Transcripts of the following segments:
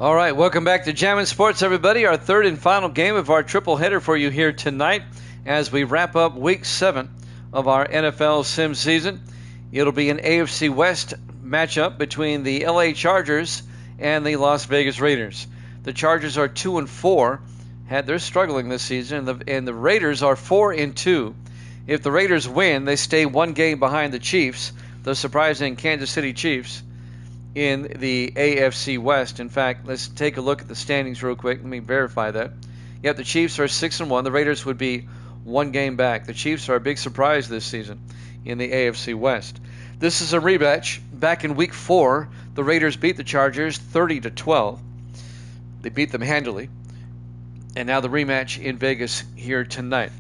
All right, welcome back to Jammin' Sports, everybody. Our third and final game of our triple header for you here tonight as we wrap up Week 7 of our NFL Sim season. It'll be an AFC West matchup between the LA Chargers and the Las Vegas Raiders. The Chargers are 2-4. They're struggling this season, and the Raiders are 4-2. If the Raiders win, they stay one game behind the Chiefs, the surprising Kansas City Chiefs, in the AFC West. In fact, let's take a look at the standings real quick. Let me verify that. Yep, the Chiefs are 6-1. The Raiders would be one game back. The Chiefs are a big surprise this season in the AFC West. This is a rematch. Back in Week 4, the Raiders beat the Chargers 30-12. They beat them handily. And now the rematch in Vegas here tonight.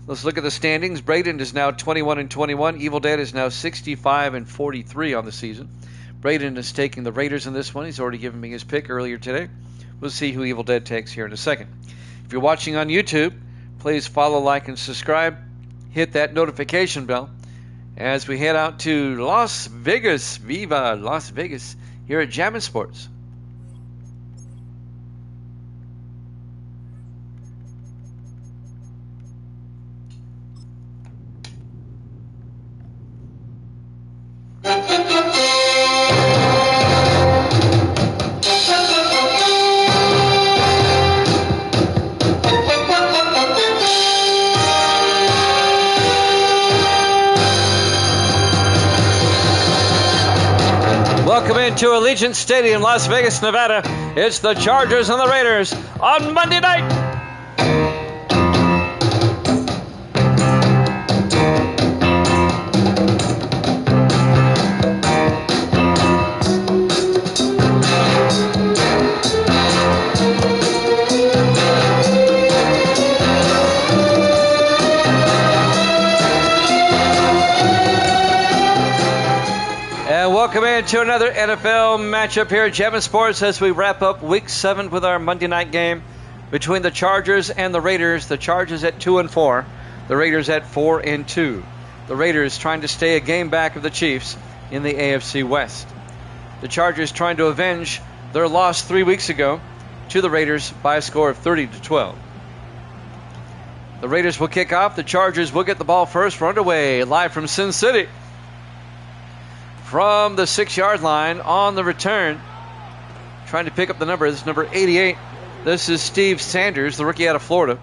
Let's look at the standings. Braden is now 21-21. Evil Dead is now 65-43 on the season. Braden is taking the Raiders in this one. He's already given me his pick earlier today. We'll see who Evil Dead takes here in a second. If you're watching on YouTube, please follow, like, and subscribe. Hit that notification bell as we head out to Las Vegas. Viva Las Vegas here at Jammin' Sports. Welcome into Allegiant Stadium, Las Vegas, Nevada. It's the Chargers and the Raiders on Monday night. Welcome into another NFL matchup here at Jammin' Sports as we wrap up Week 7 with our Monday night game between the Chargers and the Raiders. The Chargers at 2-4, the Raiders at 4-2. The Raiders trying to stay a game back of the Chiefs in the AFC West. The Chargers trying to avenge their loss 3 weeks ago to the Raiders by a score of 30-12. The Raiders will kick off. The Chargers will get the ball first. We're underway live from Sin City. From the 6-yard line on the return, trying to pick up the number. This is number 88. This is Steve Sanders, the rookie out of Florida.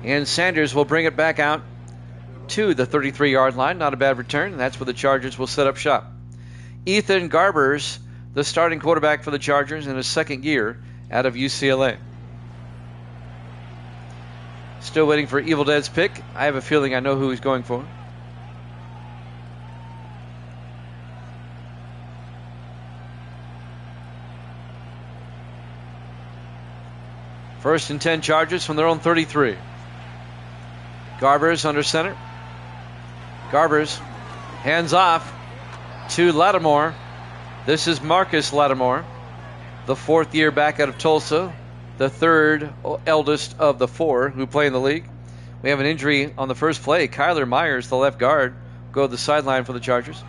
And Sanders will bring it back out to the 33-yard line. Not a bad return, and that's where the Chargers will set up shop. Ethan Garbers, the starting quarterback for the Chargers in his second year out of UCLA. Still waiting for Evil Dead's pick. I have a feeling I know who he's going for. First and 10 Chargers from their own 33. Garbers under center. Garbers hands off to Lattimore. This is Marcus Lattimore, the fourth-year back out of Tulsa, the third eldest of the four who play in the league. We have an injury on the first play. Kyler Myers, the left guard, go to the sideline for the Chargers.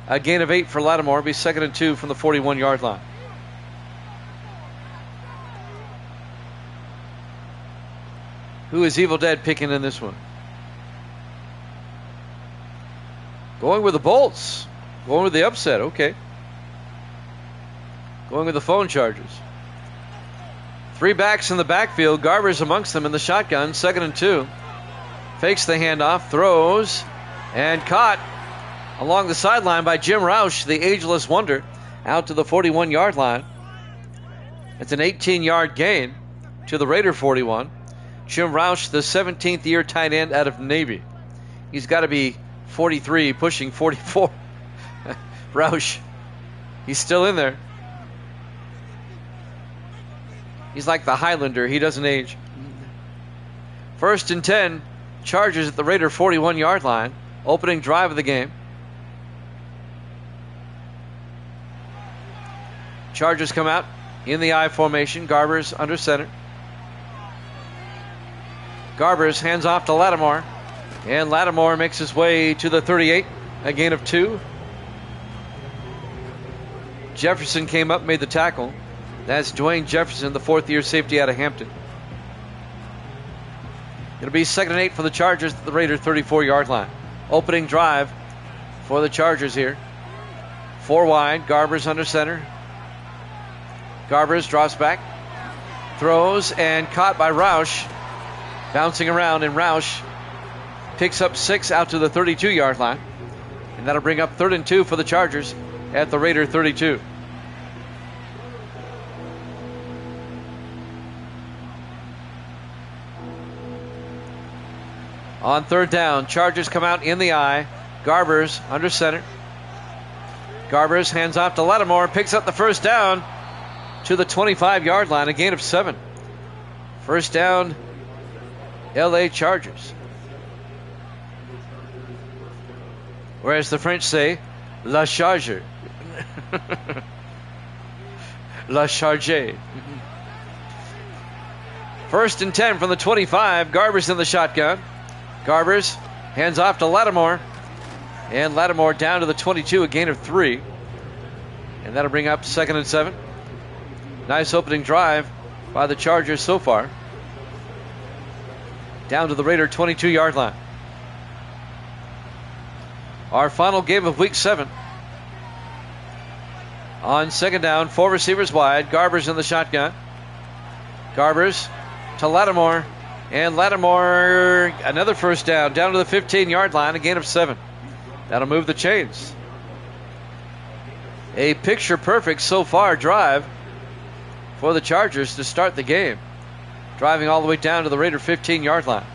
A gain of 8 for Lattimore. Be 2nd and 2 from the 41-yard line. Who is Evil Dead picking in this one? Going with the Bolts. Going with the upset. Okay. Going with the phone Chargers. 3 backs in the backfield. Garbers amongst them in the shotgun. 2nd and 2. Fakes the handoff. Throws. And caught along the sideline by Jim Roush, the ageless wonder, out to the 41-yard line. It's an 18-yard gain to the Raider 41. Jim Roush, the 17th-year tight end out of Navy. He's got to be 43, pushing 44. Roush, he's still in there. He's like the Highlander. He doesn't age. 1st and 10, Chargers at the Raider 41-yard line. Opening drive of the game. Chargers come out in the I formation. Garbers under center. Garbers hands off to Lattimore. And Lattimore makes his way to the 38. A gain of 2. Jefferson came up, made the tackle. That's Dwayne Jefferson, the fourth-year safety out of Hampton. It'll be 2nd and 8 for the Chargers at the Raider 34-yard line. Opening drive for the Chargers here. 4 wide. Garbers under center. Garbers drops back. Throws and caught by Roush. Bouncing around, and Roush picks up 6 out to the 32-yard line. And that'll bring up 3rd and 2 for the Chargers at the Raider 32. On 3rd down, Chargers come out in the eye. Garbers under center. Garbers hands off to Lattimore, picks up the 1st down to the 25-yard line, a gain of 7. 1st down, LA Chargers. Or as the French say, La Charge. La Charge. 1st and 10 from the 25. Garbers in the shotgun. Garbers hands off to Lattimore. And Lattimore down to the 22, a gain of 3. And that'll bring up 2nd and 7. Nice opening drive by the Chargers so far. Down to the Raider 22-yard line. Our final game of week 7. On 2nd down, 4 receivers wide. Garbers in the shotgun. Garbers to Lattimore. And Lattimore, another 1st down to the 15-yard line, a gain of 7. That'll move the chains. A picture-perfect so far drive for the Chargers to start the game. Driving all the way down to the Raider 15-yard line.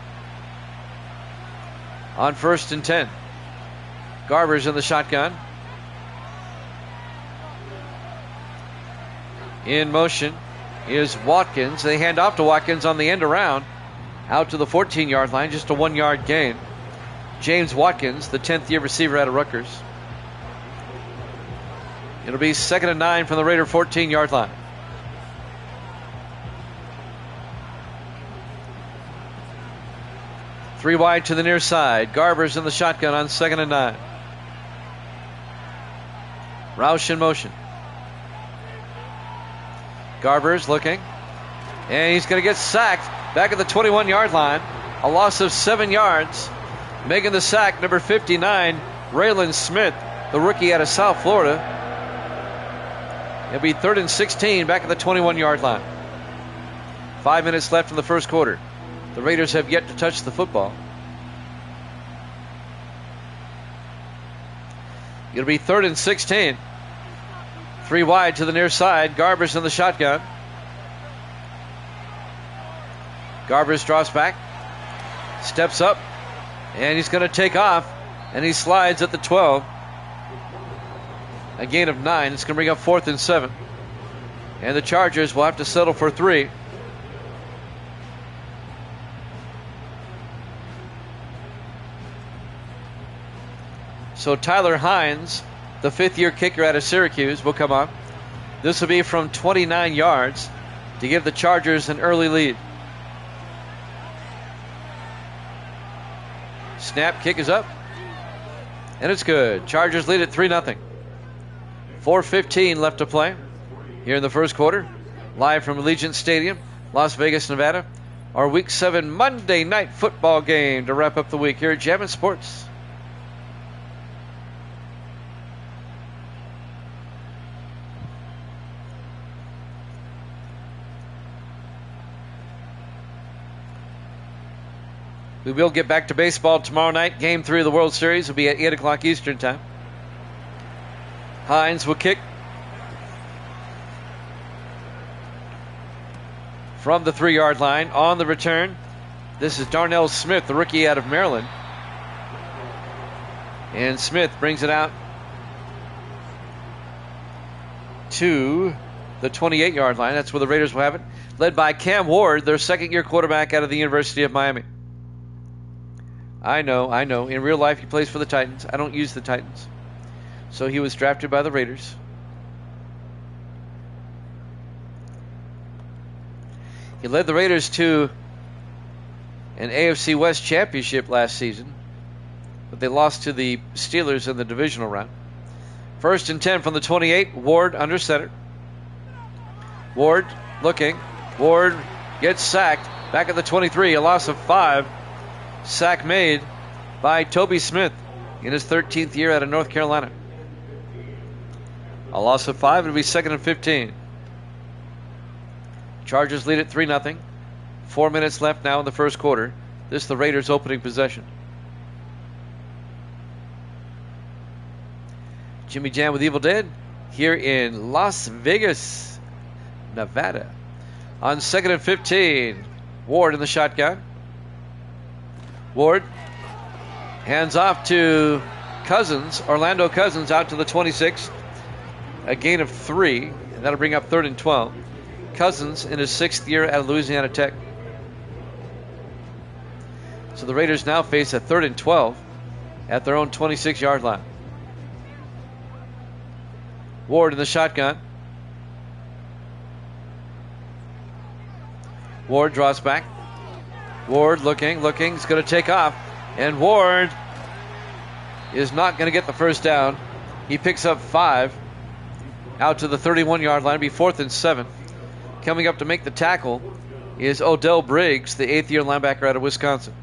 On 1st and 10. Garbers in the shotgun. In motion is Watkins. They hand off to Watkins on the end around. Out to the 14-yard line, just a 1-yard gain. James Watkins, the 10th-year receiver out of Rutgers. It'll be 2nd and 9 from the Raider 14-yard line. Three wide to the near side. Garbers in the shotgun on 2nd and 9. Roush in motion. Garbers looking. And he's going to get sacked back at the 21-yard line. A loss of 7 yards. Making the sack, number 59, Raylan Smith, the rookie out of South Florida. It'll be 3rd and 16 back at the 21-yard line. 5 minutes left in the first quarter. The Raiders have yet to touch the football. It'll be 3rd and 16. 3 wide to the near side. Garbers in the shotgun. Garbers drops back. Steps up. And he's going to take off. And he slides at the 12. A gain of 9. It's going to bring up 4th and 7. And the Chargers will have to settle for 3. So Tyler Hines, the 5th-year kicker out of Syracuse, will come on. This will be from 29 yards to give the Chargers an early lead. Snap, kick is up. And it's good. Chargers lead at 3-0. 4:15 left to play here in the first quarter. Live from Allegiant Stadium, Las Vegas, Nevada. Our Week 7 Monday Night Football game to wrap up the week here at Jammin' Sports. We will get back to baseball tomorrow night. Game 3 of the World Series will be at 8 o'clock Eastern Time. Hines will kick from the 3-yard line. On the return, this is Darnell Smith, the rookie out of Maryland. And Smith brings it out to the 28-yard line. That's where the Raiders will have it. Led by Cam Ward, their 2nd-year quarterback out of the University of Miami. I know. In real life, he plays for the Titans. I don't use the Titans. So he was drafted by the Raiders. He led the Raiders to an AFC West championship last season, but they lost to the Steelers in the divisional round. 1st and 10 from the 28. Ward under center. Ward looking. Ward gets sacked. Back at the 23, a loss of 5. Sack made by Toby Smith in his 13th year out of North Carolina. A loss of 5. It'll be 2nd and 15. Chargers lead at 3-0. 4 minutes left now in the first quarter. This is the Raiders' opening possession. Jimmy Jam with Evil Dead here in Las Vegas, Nevada. On 2nd and 15, Ward in the shotgun. Ward hands off to Cousins, Orlando Cousins, out to the 26. A gain of 3, and that'll bring up 3rd and 12. Cousins in his 6th year at Louisiana Tech. So the Raiders now face a 3rd and 12 at their own 26-yard line. Ward in the shotgun. Ward draws back. Ward looking, he's going to take off. And Ward is not going to get the first down. He picks up 5 out to the 31-yard line. It'll be 4th and 7. Coming up to make the tackle is Odell Briggs, the 8th-year linebacker out of Wisconsin.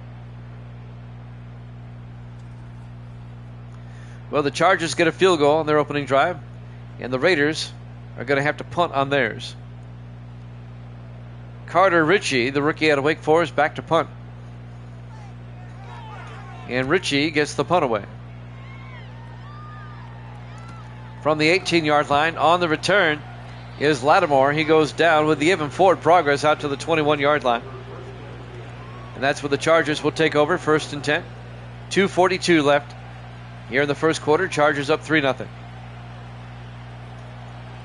Well, the Chargers get a field goal on their opening drive, and the Raiders are going to have to punt on theirs. Carter Ritchie, the rookie out of Wake Forest, back to punt. And Ritchie gets the punt away. From the 18-yard line on the return is Lattimore. He goes down with the even forward progress out to the 21-yard line. And that's where the Chargers will take over, 1st and 10. 2:42 left here in the first quarter. Chargers up 3-0.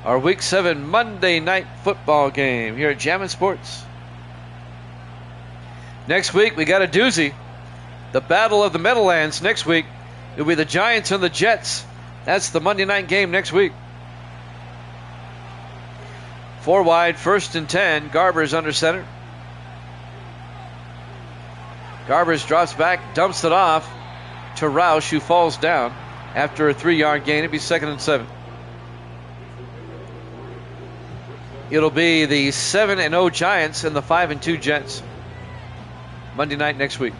Our Week 7 Monday Night Football game here at Jammin' Sports. Next week, we got a doozy. The Battle of the Meadowlands next week. It'll be the Giants and the Jets. That's the Monday night game next week. 4 wide, 1st and 10. Garbers under center. Garbers drops back, dumps it off to Roush, who falls down after a 3-yard gain. It'll be 2nd and 7. It'll be the 7-0 Giants and the 5-2 Jets. Monday night next week.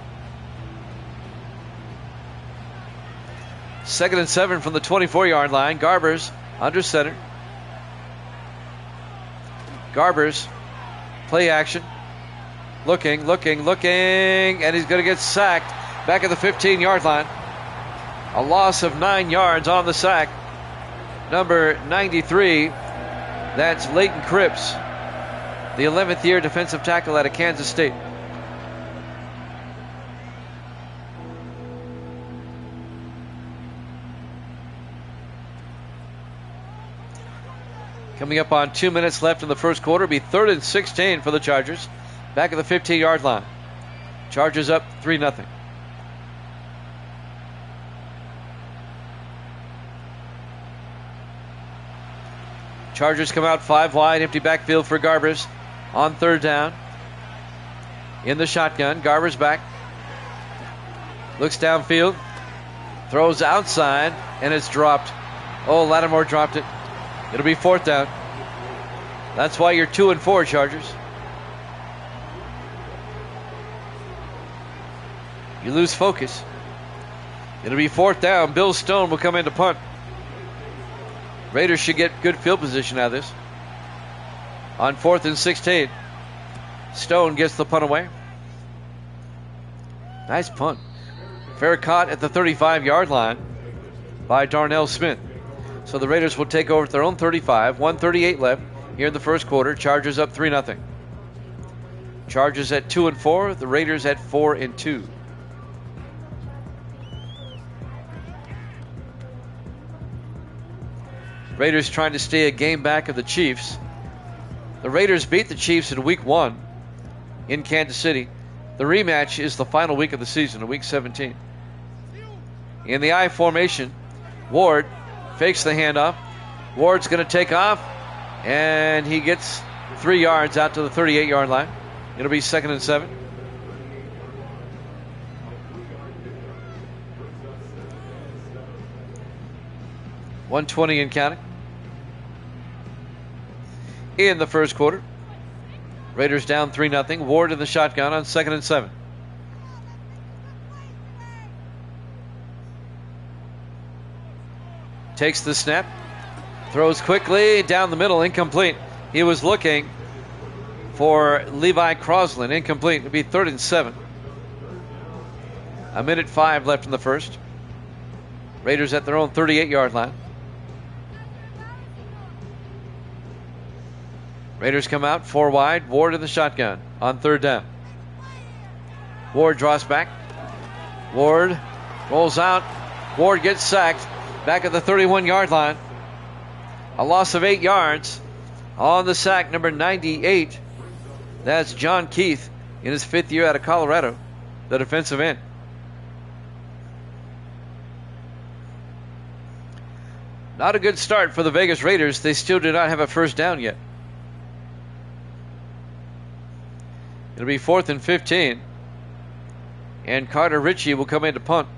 2nd and 7 from the 24-yard line. Garbers under center. Garbers, play action. Looking, and he's going to get sacked back at the 15-yard line. A loss of 9 yards on the sack. Number 93, that's Leighton Cripps, the 11th year defensive tackle out of Kansas State. Coming up on 2 minutes left in the first quarter. It'll be 3rd and 16 for the Chargers. Back at the 15-yard line. Chargers up 3-0. Chargers come out 5 wide. Empty backfield for Garbers on 3rd down. In the shotgun. Garbers back. Looks downfield. Throws outside. And it's dropped. Oh, Lattimore dropped it. It'll be 4th down. That's why you're 2 and 4, Chargers. You lose focus. It'll be 4th down. Bill Stone will come in to punt. Raiders should get good field position out of this. On 4th and 16. Stone gets the punt away. Nice punt. Fair caught at the 35-yard line by Darnell Smith. So the Raiders will take over at their own 35. 1:38 left here in the first quarter. Chargers up 3-0. Chargers at 2 and 4. The Raiders at 4 and 2. Raiders trying to stay a game back of the Chiefs. The Raiders beat the Chiefs in Week 1 in Kansas City. The rematch is the final week of the season, in Week 17. In the I formation, Ward fakes the handoff. Ward's going to take off, and he gets 3 yards out to the 38-yard line. It'll be 2nd and 7. $120 and counting. in the first quarter. Raiders down 3-0. Ward in the shotgun on 2nd and 7. Takes the snap. Throws quickly down the middle. Incomplete. He was looking for Levi Crosland. Incomplete. It'll be 3rd and 7. 1:05 left in the first. Raiders at their own 38-yard line. Raiders come out 4 wide. Ward in the shotgun on 3rd down. Ward draws back. Ward rolls out. Ward gets sacked back at the 31-yard line. A loss of 8 yards on the sack, number 98. That's John Keith in his 5th year out of Colorado, the defensive end. Not a good start for the Vegas Raiders. They still do not have a first down yet. It'll be 4th and 15. And Carter Ritchie will come in to punt.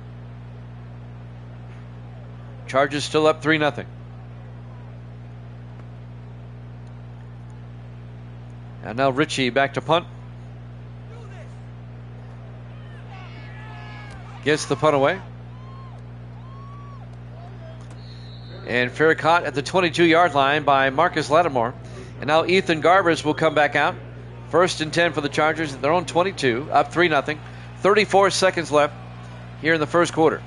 Chargers still up 3-0. And now Ritchie back to punt. Gets the punt away. And fair caught at the 22-yard line by Marcus Lattimore. And now Ethan Garbers will come back out. 1st and 10 for the Chargers at their own 22, up 3-0. 34 seconds left here in the first quarter.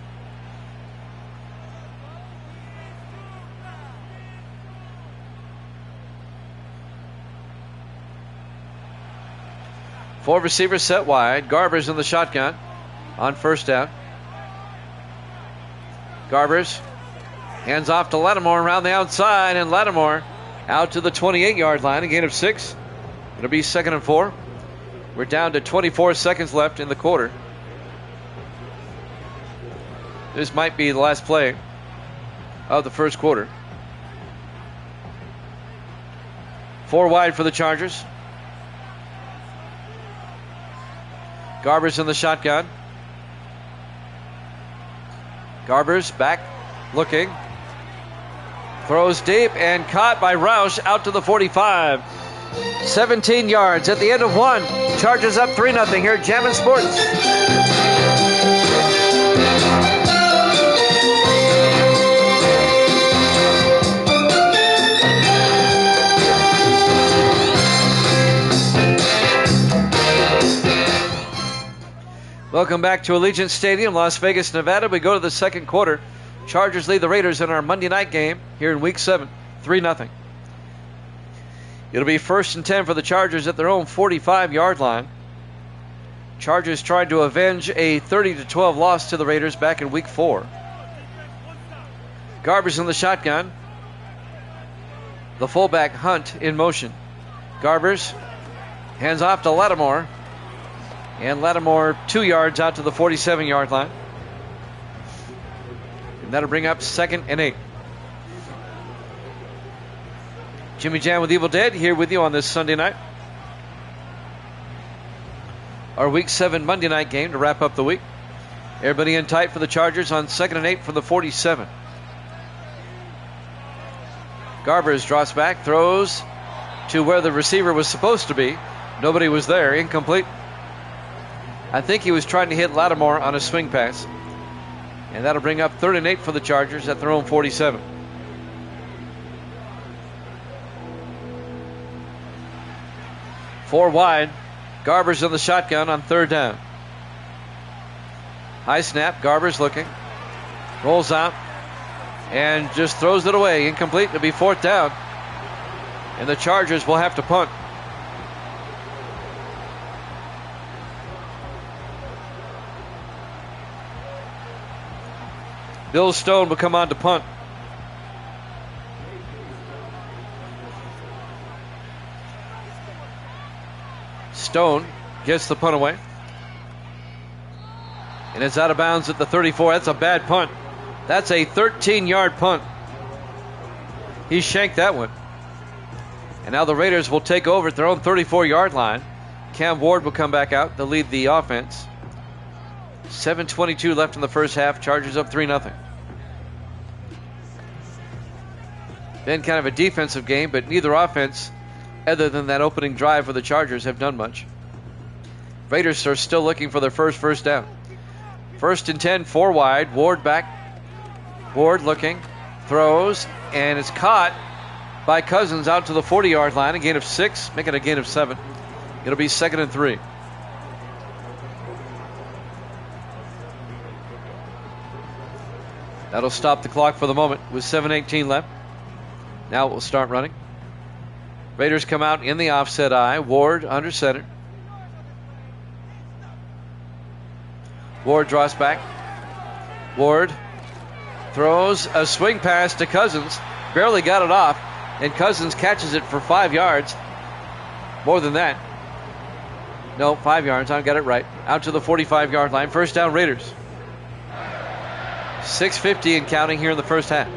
Four receivers set wide. Garbers in the shotgun on 1st down. Garbers hands off to Lattimore around the outside, and Lattimore out to the 28-yard line, a gain of 6. It'll be 2nd and 4. We're down to 24 seconds left in the quarter. This might be the last play of the first quarter. 4 wide for the Chargers. Garbers in the shotgun. Garbers back, looking. Throws deep and caught by Roush out to the 45. 17 yards at the end of 1. Chargers up 3-0 here at Jammin' Sports. Welcome back to Allegiant Stadium, Las Vegas, Nevada. We go to the second quarter. Chargers lead the Raiders in our Monday night game here in Week 7, 3-0. It'll be 1st and 10 for the Chargers at their own 45-yard line. Chargers tried to avenge a 30-12 loss to the Raiders back in Week 4. Garbers in the shotgun. The fullback Hunt in motion. Garbers hands off to Lattimore. And Lattimore 2 yards out to the 47-yard line. And that'll bring up 2nd and 8. Jimmy Jam with Evil Dead here with you on this Sunday night. Our Week 7 Monday night game to wrap up the week. Everybody in tight for the Chargers on 2nd and 8 from the 47. Garbers drops back, throws to where the receiver was supposed to be. Nobody was there, incomplete. I think he was trying to hit Lattimore on a swing pass. And that'll bring up 3rd and 8 for the Chargers at their own 47. Four wide. Garbers in the shotgun on 3rd down. High snap. Garbers looking. Rolls out. And just throws it away. Incomplete. It'll be 4th down. And the Chargers will have to punt. Bill Stone will come on to punt. Stone gets the punt away. And it's out of bounds at the 34. That's a bad punt. That's a 13-yard punt. He shanked that one. And now the Raiders will take over at their own 34-yard line. Cam Ward will come back out to lead the offense. 7:22 left in the first half. Chargers up 3-0. Been kind of a defensive game, but neither offense other than that opening drive for the Chargers, have done much. Raiders are still looking for their first down. 1st and 10, 4 wide. Ward back. Ward looking, throws, and it's caught by Cousins out to the 40-yard line. A gain of 6, making a gain of 7. It'll be 2nd and 3. That'll stop the clock for the moment with 7:18 left. Now it will start running. Raiders come out in the offset eye. Ward under center. Ward draws back. Ward throws a swing pass to Cousins. Barely got it off, and Cousins catches it for 5 yards. More than that. No, 5 yards. I got it right. Out to the 45-yard line. First down, Raiders. 6:50 and counting here in the first half.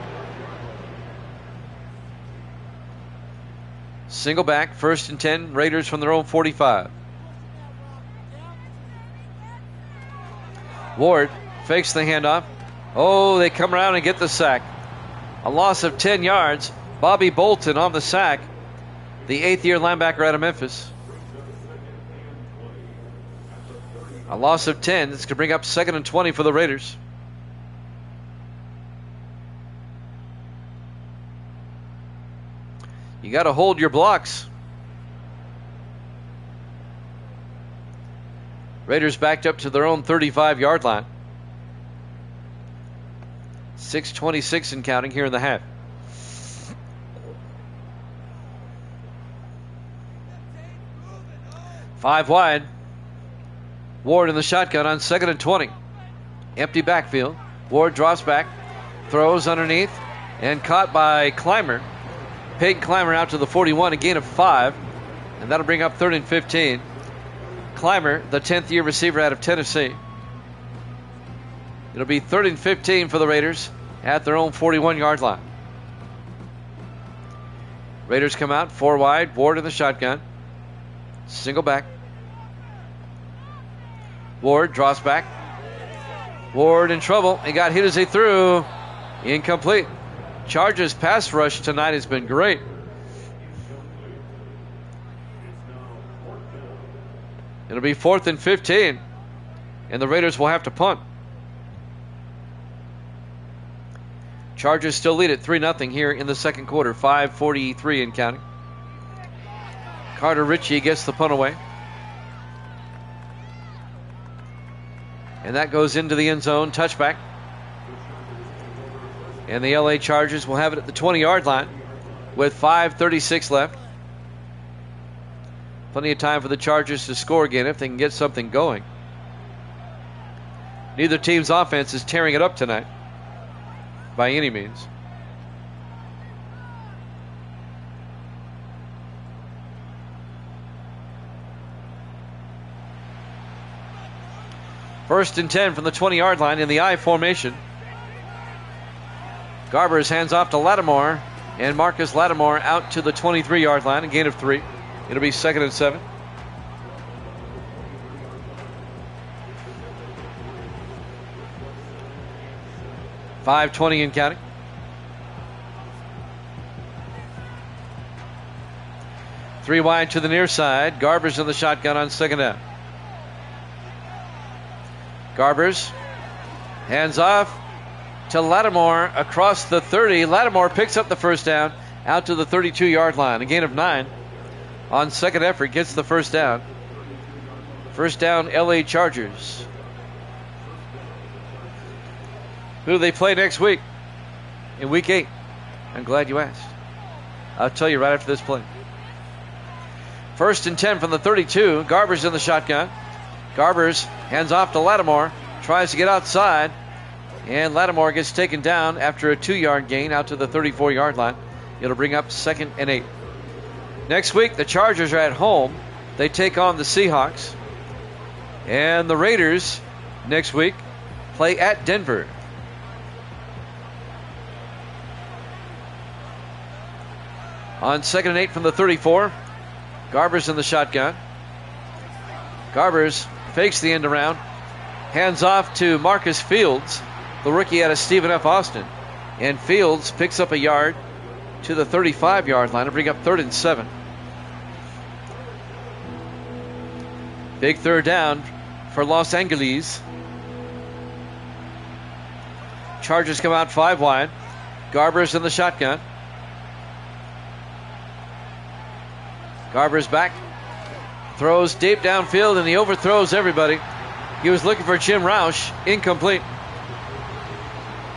Single back, 1st and 10, Raiders from their own 45. Ward fakes the handoff. Oh, they come around and get the sack. A loss of 10 yards. Bobby Bolton on the sack, the 8th-year linebacker out of Memphis. A loss of 10. This could bring up 2nd and 20 for the Raiders. You got to hold your blocks. Raiders backed up to their own 35-yard line. 6:26 and counting here in the half. Five wide. Ward in the shotgun on 2nd and 20. Empty backfield. Ward drops back, throws underneath, and caught by Clymer. Peyton Clymer out to the 41, a gain of 5, and that'll bring up 3rd and 15. Clymer, the 10th-year receiver out of Tennessee. It'll be 3rd and 15 for the Raiders at their own 41-yard line. Raiders come out, 4 wide, Ward in the shotgun. Single back. Ward draws back. Ward in trouble. He got hit as he threw. Incomplete. Chargers pass rush tonight has been great. It'll be 4th and 15, and the Raiders will have to punt. Chargers still lead at 3-0 here in the second quarter. 5:43 and counting. Carter Ritchie gets the punt away. And that goes into the end zone. Touchback. And the LA Chargers will have it at the 20-yard line with 5:36 left. Plenty of time for the Chargers to score again if they can get something going. Neither team's offense is tearing it up tonight by any means. First and 10 from the 20-yard line in the I formation. Garbers hands off to Lattimore, and Marcus Lattimore out to the 23-yard line, a gain of 3. It'll be 2nd and 7. $5:20 and counting. Three wide to the near side. Garbers in the shotgun on 2nd down. Garbers hands off to Lattimore across the 30. Lattimore picks up the first down out to the 32-yard line. A gain of 9 on second effort, gets the first down. First down, LA Chargers. Who do they play next week? In week 8. I'm glad you asked. I'll tell you right after this play. First and 10 from the 32. Garbers in the shotgun. Garbers hands off to Lattimore. Tries to get outside. And Lattimore gets taken down after a 2-yard gain out to the 34-yard line. It'll bring up 2nd and 8. Next week, the Chargers are at home. They take on the Seahawks. And the Raiders next week play at Denver. On 2nd and 8 from the 34. Garbers in the shotgun. Garbers fakes the end around. Hands off to Marcus Fields, the rookie out of Stephen F. Austin. And Fields picks up a yard to the 35-yard line to bring up 3rd and 7. Big third down for Los Angeles. Chargers come out 5 wide. Garber's in the shotgun. Garber's back. Throws deep downfield, and he overthrows everybody. He was looking for Jim Roush. Incomplete.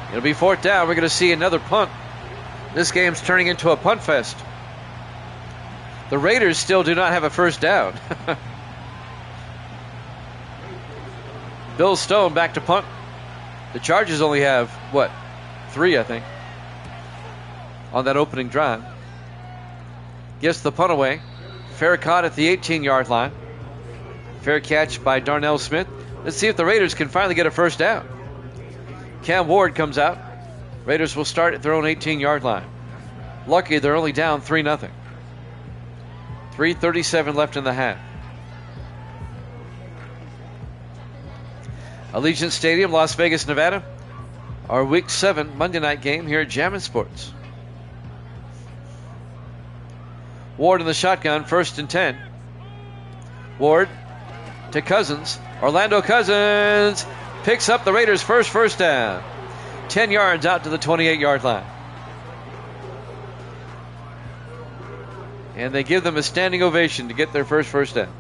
It'll be 4th down. We're going to see another punt. This game's turning into a punt fest. The Raiders still do not have a first down. Bill Stone back to punt. The Chargers only have, 3, I think, on that opening drive. Gets the punt away. Fair caught at the 18-yard line. Fair catch by Darnell Smith. Let's see if the Raiders can finally get a first down. Cam Ward comes out. Raiders will start at their own 18-yard line. Lucky they're only down 3-0. 3:37 left in the half. Allegiant Stadium, Las Vegas, Nevada. Our Week 7 Monday night game here at Jammin' Sports. Ward in the shotgun, 1st and 10. Ward to Cousins. Orlando Cousins picks up the Raiders' first down. 10 yards out to the 28-yard line. And they give them a standing ovation to get their first down.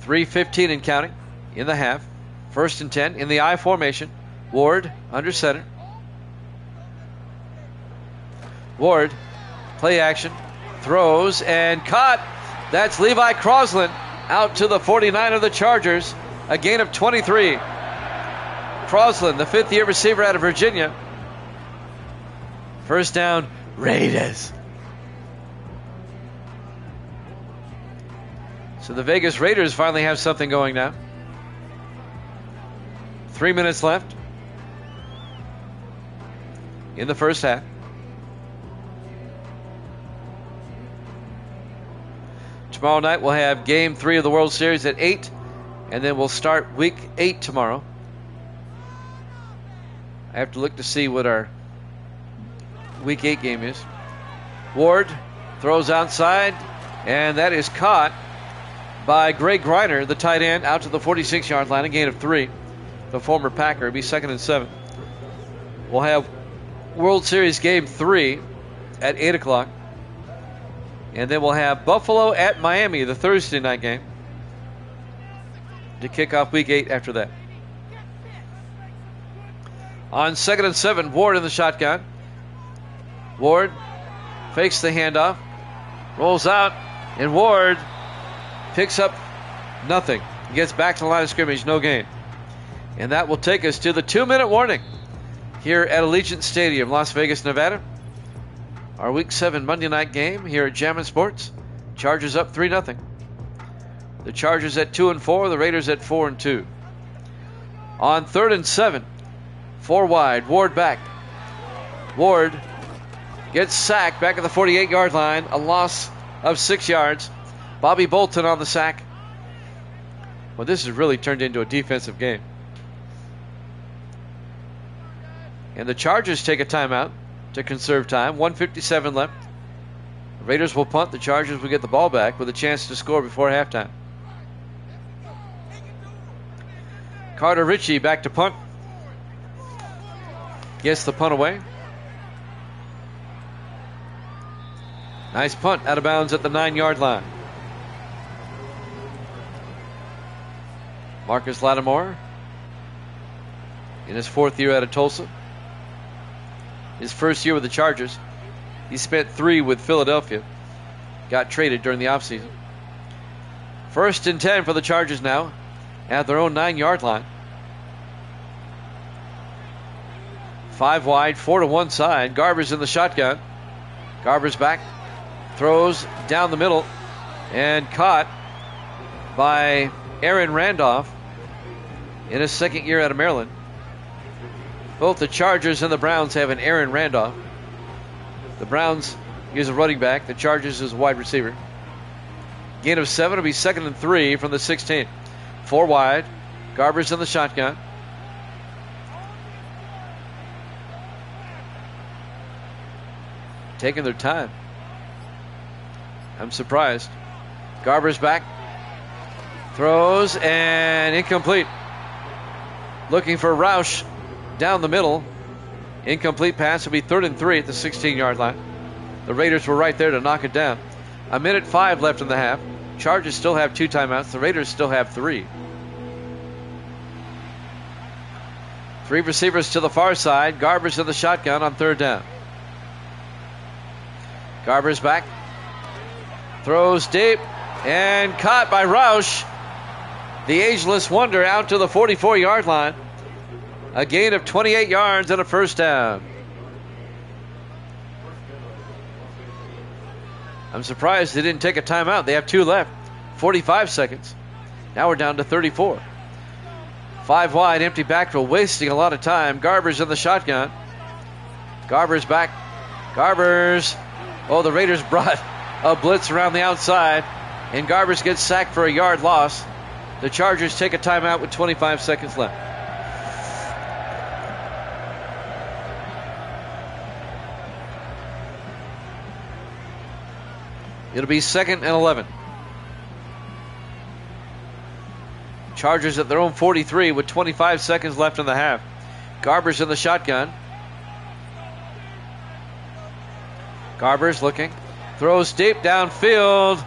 .3:15 and counting in the half. 1st and 10 in the I formation. Ward under center. Ward, play action, throws and caught. That's Levi Crosland out to the 49 of the Chargers. A gain of 23. Crosland, the 5th-year receiver out of Virginia. First down, Raiders. So the Vegas Raiders finally have something going now. 3 minutes left in the first half. Tomorrow night we'll have Game 3 of the World Series at 8, and then we'll start Week 8 tomorrow. I have to look to see what our Week 8 game is. Ward throws outside, and that is caught by Greg Griner, the tight end, out to the 46-yard line, a gain of 3. The former Packer. It'll be 2nd and 7. We'll have World Series Game 3 at 8 o'clock. And then we'll have Buffalo at Miami, the Thursday night game, to kick off Week 8 after that. On 2nd and 7, Ward in the shotgun. Ward fakes the handoff, rolls out, and Ward picks up nothing. He gets back to the line of scrimmage, no gain. And that will take us to the 2-minute warning here at Allegiant Stadium, Las Vegas, Nevada. Our Week 7 Monday night game here at Jammin' Sports. Chargers up 3-0. The Chargers at 2-4, the Raiders at 4-2. On 3rd and 7, 4 wide, Ward back. Ward gets sacked back at the 48-yard line, a loss of 6 yards. Bobby Bolton on the sack. Well, this has really turned into a defensive game. And the Chargers take a timeout to conserve time. 1:57 left. The Raiders will punt. The Chargers will get the ball back with a chance to score before halftime. Carter Ritchie back to punt. Gets the punt away. Nice punt out of bounds at the 9-yard line. Marcus Lattimore in his 4th year out of Tulsa. His first year with the Chargers. He spent 3 with Philadelphia. Got traded during the offseason. 1st and 10 for the Chargers now at their own 9-yard line. 5 wide, 4 to one side. Garber's in the shotgun. Garber's back. Throws down the middle and caught by Aaron Randolph in his 2nd year out of Maryland. Both the Chargers and the Browns have an Aaron Randolph. The Browns use a running back. The Chargers is a wide receiver. Gain of 7 will be 2nd and 3 from the 16. 4 wide. Garber's in the shotgun. Taking their time. I'm surprised. Garber's back. Throws and incomplete. Looking for Roush down the middle. Incomplete pass will be 3rd and 3 at the 16-yard line. The Raiders were right there to knock it down. 1:05 left in the half. Chargers still have 2 timeouts. The Raiders still have 3. 3 receivers to the far side. Garber's in the shotgun on 3rd down. Garber's back. Throws deep and caught by Roush. The ageless wonder out to the 44-yard line. A gain of 28 yards and a 1st down. I'm surprised they didn't take a timeout. They have 2 left. 45 seconds. Now we're down to 34. 5 wide, empty backfield, wasting a lot of time. Garber's in the shotgun. Garber's back. Garber's. Oh, the Raiders brought a blitz around the outside, and Garber's gets sacked for a yard loss. The Chargers take a timeout with 25 seconds left. It'll be 2nd and 11. Chargers at their own 43 with 25 seconds left in the half. Garber's in the shotgun. Garber's looking. Throws deep downfield.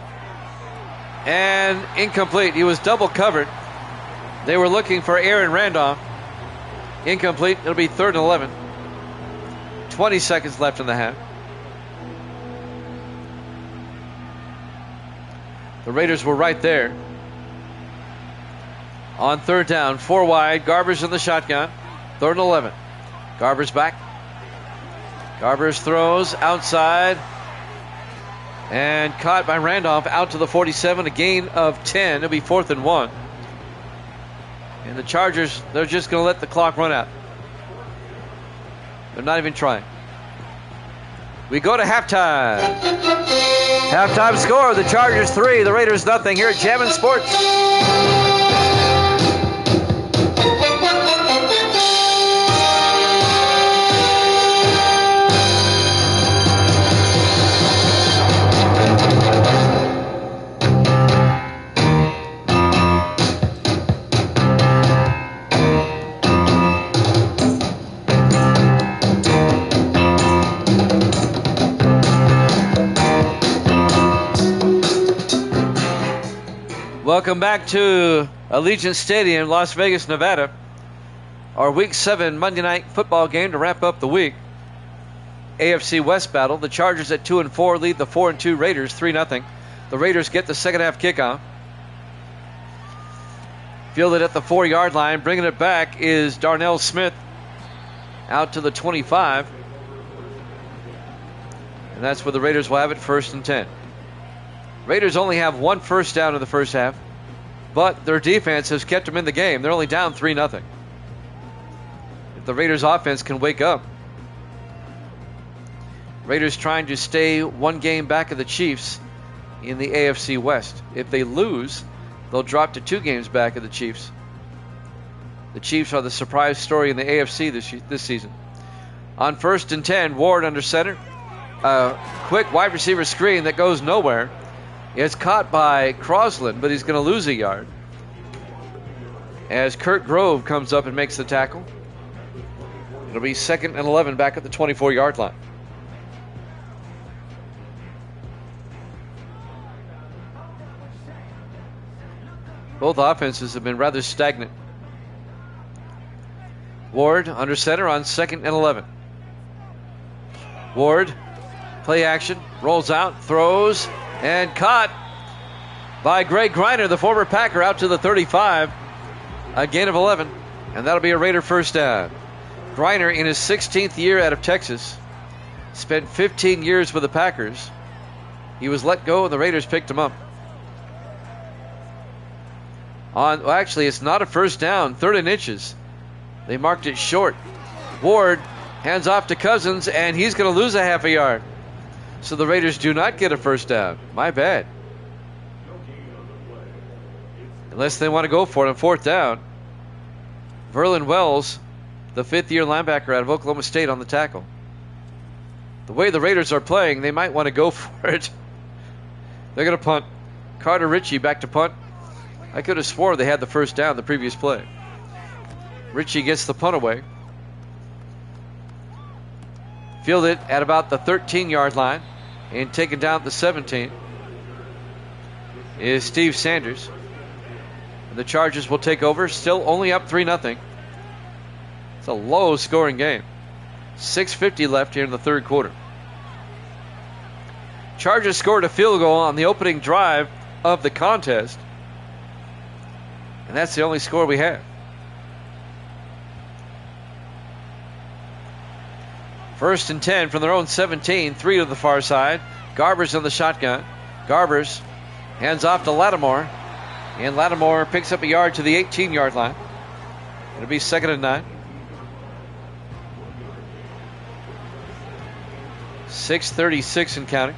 And incomplete. He was double covered. They were looking for Aaron Randolph. Incomplete. It'll be 3rd and 11. 20 seconds left in the half. The Raiders were right there. On 3rd down, 4 wide. Garber's in the shotgun. 3rd and 11. Garber's back. Garber's throws outside. And caught by Randolph out to the 47. A gain of 10. It'll be 4th and 1. And the Chargers, they're just going to let the clock run out. They're not even trying. We go to halftime. Halftime score, the Chargers 3, the Raiders nothing here at Jammin' Sports. Welcome back to Allegiant Stadium, Las Vegas, Nevada. Our Week 7 Monday Night Football game to wrap up the week. AFC West battle. The Chargers at 2-4 lead the 4-2 Raiders 3-0. The Raiders get the second half kickoff. Fielded at the 4-yard line. Bringing it back is Darnell Smith out to the 25. And that's where the Raiders will have it, 1st and 10. Raiders only have 1 first down in the first half, but their defense has kept them in the game. They're only down 3-0. If the Raiders offense can wake up. Raiders trying to stay 1 game back of the Chiefs in the AFC West. If they lose, they'll drop to 2 games back of the Chiefs. The Chiefs are the surprise story in the AFC this season. On 1st and 10, Ward under center. Quick wide receiver screen that goes nowhere. It's caught by Crosland, but he's going to lose a yard. As Kurt Grove comes up and makes the tackle. It'll be 2nd and 11 back at the 24-yard line. Both offenses have been rather stagnant. Ward under center on 2nd and 11. Ward, play action, rolls out, throws, and caught by Greg Griner, the former Packer, out to the 35. A gain of 11, and that'll be a Raider first down. Griner, in his 16th year out of Texas, spent 15 years with the Packers. He was let go, and the Raiders picked him up. Actually, it's not a first down, 3rd and inches. They marked it short. Ward hands off to Cousins, and he's going to lose a half a yard. So the Raiders do not get a first down. My bad. Unless they want to go for it on 4th down. Verlin Wells, the 5th-year linebacker out of Oklahoma State, on the tackle. The way the Raiders are playing, they might want to go for it. They're going to punt. Carter Ritchie back to punt. I could have swore they had the first down the previous play. Ritchie gets the punt away. Fielded at about the 13-yard line and taken down at the 17 is Steve Sanders. And the Chargers will take over, still only up 3-0. It's a low-scoring game. 6:50 left here in the third quarter. Chargers scored a field goal on the opening drive of the contest. And that's the only score we have. First and 10 from their own 17, 3 to the far side. Garber's on the shotgun. Garber's hands off to Lattimore. And Lattimore picks up a yard to the 18-yard line. It'll be 2nd and 9. 6:36 and counting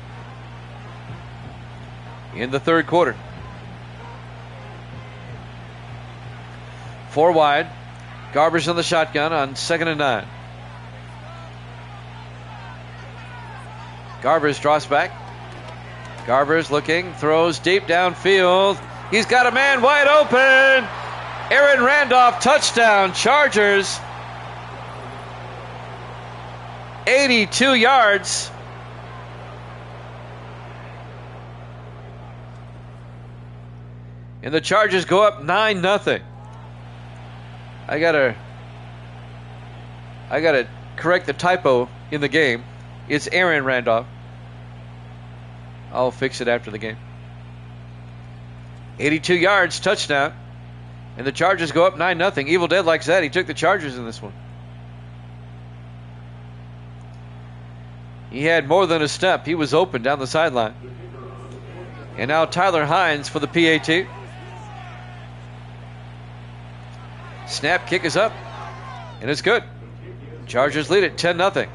in the third quarter. 4 wide. Garber's on the shotgun on 2nd and 9. Garber's draws back. Garber's looking, throws deep downfield. He's got a man wide open. Aaron Randolph, touchdown, Chargers. 82 yards. And the Chargers go up 9-0. I gotta correct the typo in the game. It's Aaron Randolph. I'll fix it after the game. 82 yards, touchdown. And the Chargers go up 9-0. Evil Dead likes that. He took the Chargers in this one. He had more than a step. He was open down the sideline. And now Tyler Hines for the PAT. Snap, kick is up. And it's good. Chargers lead it 10-0.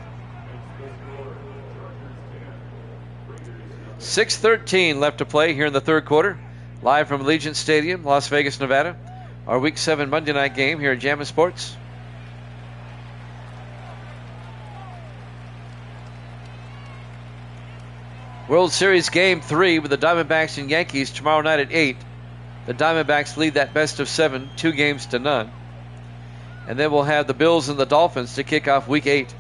6:13 left to play here in the third quarter. Live from Allegiant Stadium, Las Vegas, Nevada. Our Week 7 Monday night game here at Jammin' Sports. World Series Game 3 with the Diamondbacks and Yankees tomorrow night at 8. The Diamondbacks lead that best of 7, 2-0. And then we'll have the Bills and the Dolphins to kick off Week 8.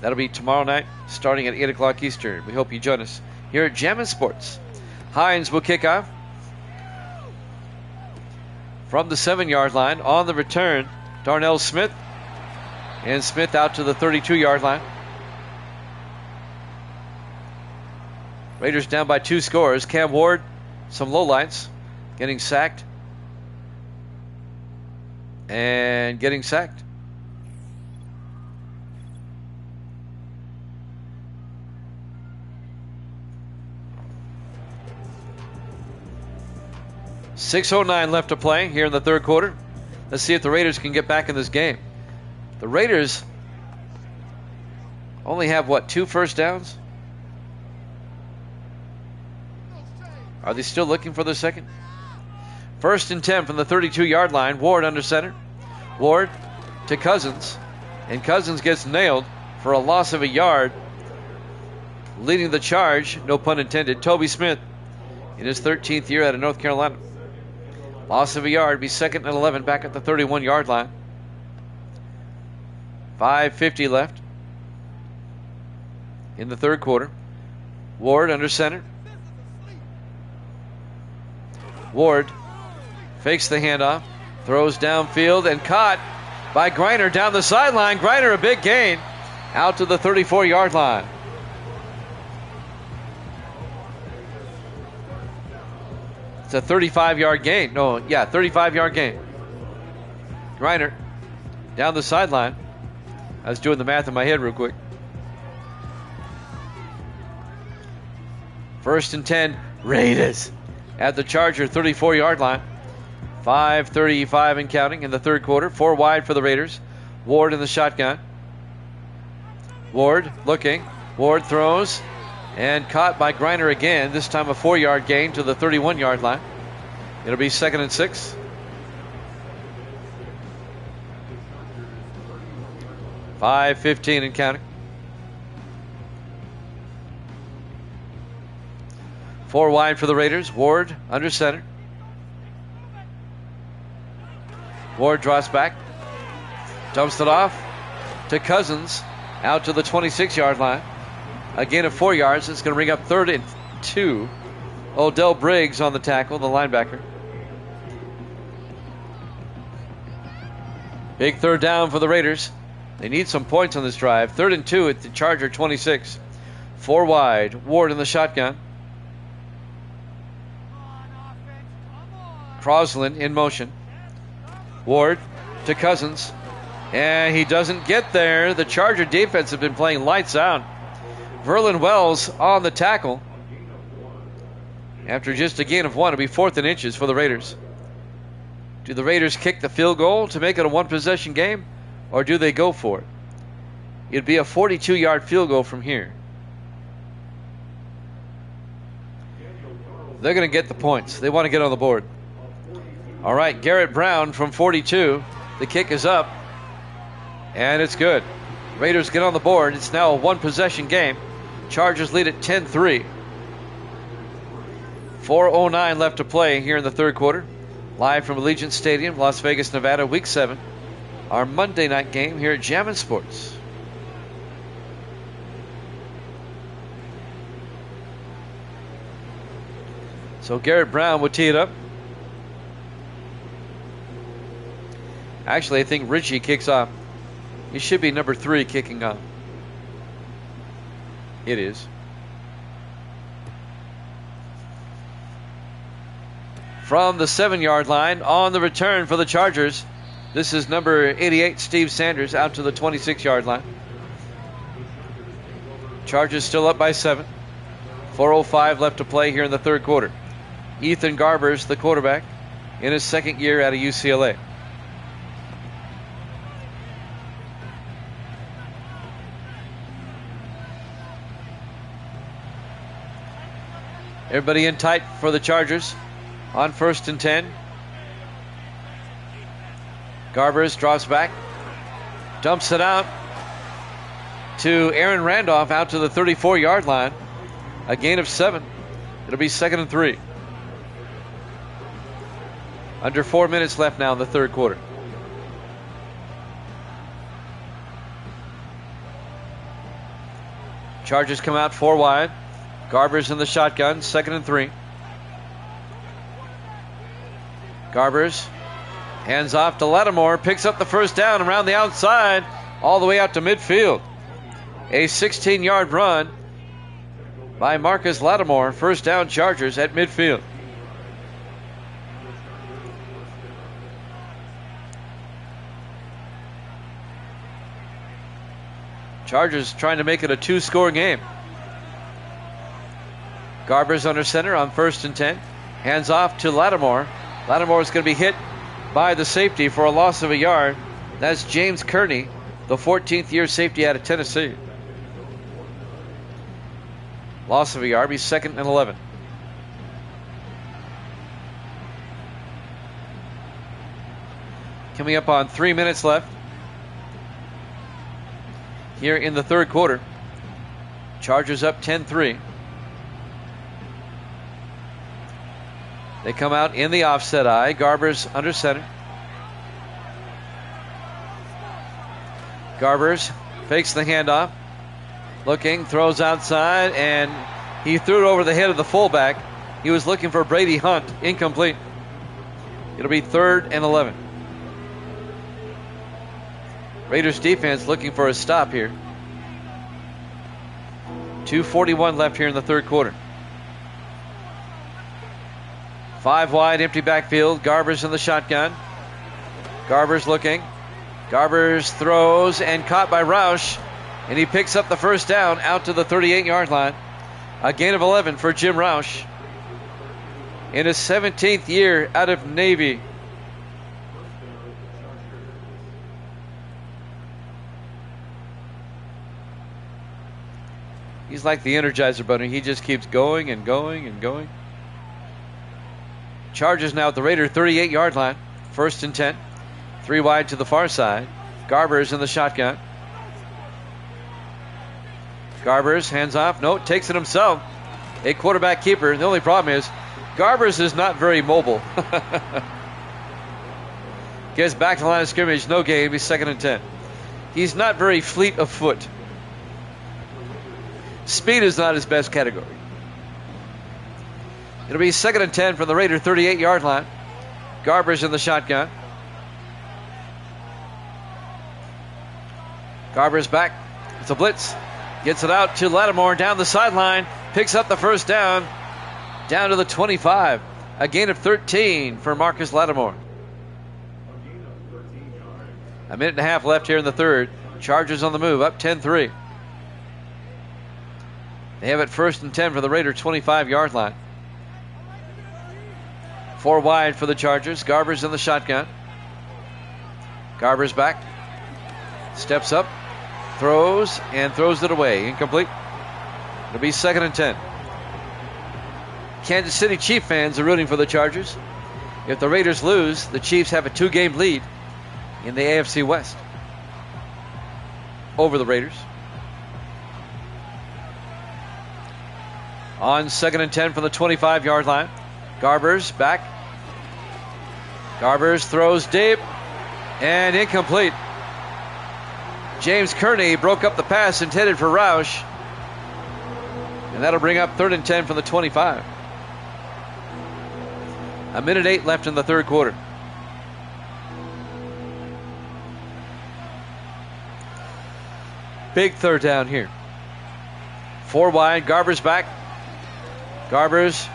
That'll be tomorrow night starting at 8 o'clock Eastern. We hope you join us here at Jammin' Sports. Hines will kick off from the 7-yard line. On the return, Darnell Smith. And Smith out to the 32-yard line. Raiders down by 2 scores. Cam Ward, some lowlights, getting sacked. And getting sacked. .609 left to play here in the third quarter. Let's see if the Raiders can get back in this game. The Raiders only have, 2 first downs? Are they still looking for the second? First and 10 from the 32-yard line. Ward under center. Ward to Cousins. And Cousins gets nailed for a loss of a yard. Leading the charge, no pun intended, Toby Smith in his 13th year out of North Carolina. Loss of a yard, be 2nd and 11 back at the 31-yard line. 5:50 left in the third quarter. Ward under center. Ward fakes the handoff, throws downfield, and caught by Griner down the sideline. Griner, a big gain, out to the 34-yard line. It's a 35-yard gain. 35-yard gain. Griner down the sideline. I was doing the math in my head real quick. First and 10, Raiders at the Charger 34-yard line. 5:35 and counting in the third quarter. 4 wide for the Raiders. Ward in the shotgun. Ward looking. Ward throws and caught by Griner again. This time a 4-yard gain to the 31-yard line. It'll be 2nd and 6. 5:15 and counting. 4 wide for the Raiders. Ward under center. Ward draws back. Dumps it off to Cousins. Out to the 26-yard line. A gain of 4 yards. It's going to bring up 3rd and 2. Odell Briggs on the tackle, the linebacker. Big 3rd down for the Raiders. They need some points on this drive. 3rd and 2 at the Charger 26. 4 wide. Ward in the shotgun. Crosland in motion. Ward to Cousins. And he doesn't get there. The Charger defense have been playing lights out. Verlin Wells on the tackle. After just a gain of 1, it'll be 4th and inches for the Raiders. Do the Raiders kick the field goal to make it a 1-possession game? Or do they go for it? It'd be a 42-yard field goal from here. They're going to get the points. They want to get on the board. All right, Garrett Brown from 42. The kick is up. And it's good. Raiders get on the board. It's now a 1-possession game. Chargers lead at 10-3. 4:09 left to play here in the 3rd quarter. Live from Allegiant Stadium, Las Vegas, Nevada, Week 7. Our Monday night game here at Jammin' Sports. So Garrett Brown will tee it up. Actually, I think Richie kicks off. He should be number 3 kicking off. It is. From the 7-yard line on the return for the Chargers. This is number 88, Steve Sanders, out to the 26-yard line. Chargers still up by 7. 4:05 left to play here in the 3rd quarter. Ethan Garbers, the quarterback, in his 2nd year out of UCLA. Everybody in tight for the Chargers on 1st and 10. Garbers drops back, dumps it out to Aaron Randolph out to the 34-yard line. A gain of 7. It'll be 2nd and 3. Under 4 minutes left now in the 3rd quarter. Chargers come out 4 wide. Garbers in the shotgun, 2nd and 3. Garbers hands off to Lattimore, picks up the 1st down around the outside, all the way out to midfield. A 16-yard run by Marcus Lattimore. 1st down, Chargers at midfield. Chargers trying to make it a 2-score game. Garbers under center on 1st and 10. Hands off to Lattimore. Lattimore is going to be hit by the safety for a loss of a yard. That's James Kearney, the 14th year safety out of Tennessee. Loss of a yard, be 2nd and 11. Coming up on 3 minutes left here in the 3rd quarter. Chargers up 10-3. They come out in the offset eye. Garbers under center. Garbers fakes the handoff. Looking, throws outside, and he threw it over the head of the fullback. He was looking for Brady Hunt. Incomplete. It'll be 3rd and 11. Raiders defense looking for a stop here. 2:41 left here in the 3rd quarter. 5 wide, empty backfield. Garbers in the shotgun. Garbers looking. Garbers throws and caught by Roush. And he picks up the 1st down out to the 38-yard line. A gain of 11 for Jim Roush. In his 17th year out of Navy. He's like the Energizer Bunny. He just keeps going and going and going. Chargers now at the Raider 38-yard line. 1st and 10. 3 wide to the far side. Garbers in the shotgun. Garbers hands off. No, takes it himself. a quarterback keeper. The only problem is Garbers is not very mobile. Gets back to the line of scrimmage, no gain, be 2nd and 10. He's not very fleet of foot. Speed is not his best category. It'll be 2nd and 10 from the Raider 38-yard line. Garbers in the shotgun. Garbers back. It's a blitz. Gets it out to Lattimore down the sideline. Picks up the first down. Down to the 25. A gain of 13 for Marcus Lattimore. A minute and a half left here in the third. Chargers on the move, up 10-3. They have it 1st and 10 for the Raider 25-yard line. 4 wide for the Chargers. Garbers in the shotgun. Garbers back. Steps up. Throws it away. Incomplete. It'll be 2nd and 10. Kansas City Chief fans are rooting for the Chargers. If the Raiders lose, the Chiefs have a 2-game lead in the AFC West over the Raiders. On 2nd and 10 from the 25-yard line. Garbers back. Garbers throws deep and incomplete. James Kearney broke up the pass intended for Roush. And that'll bring up 3rd and 10 from the 25. A minute 8 left in the third quarter. Big third down here. 4 wide. Garbers back. Garbers.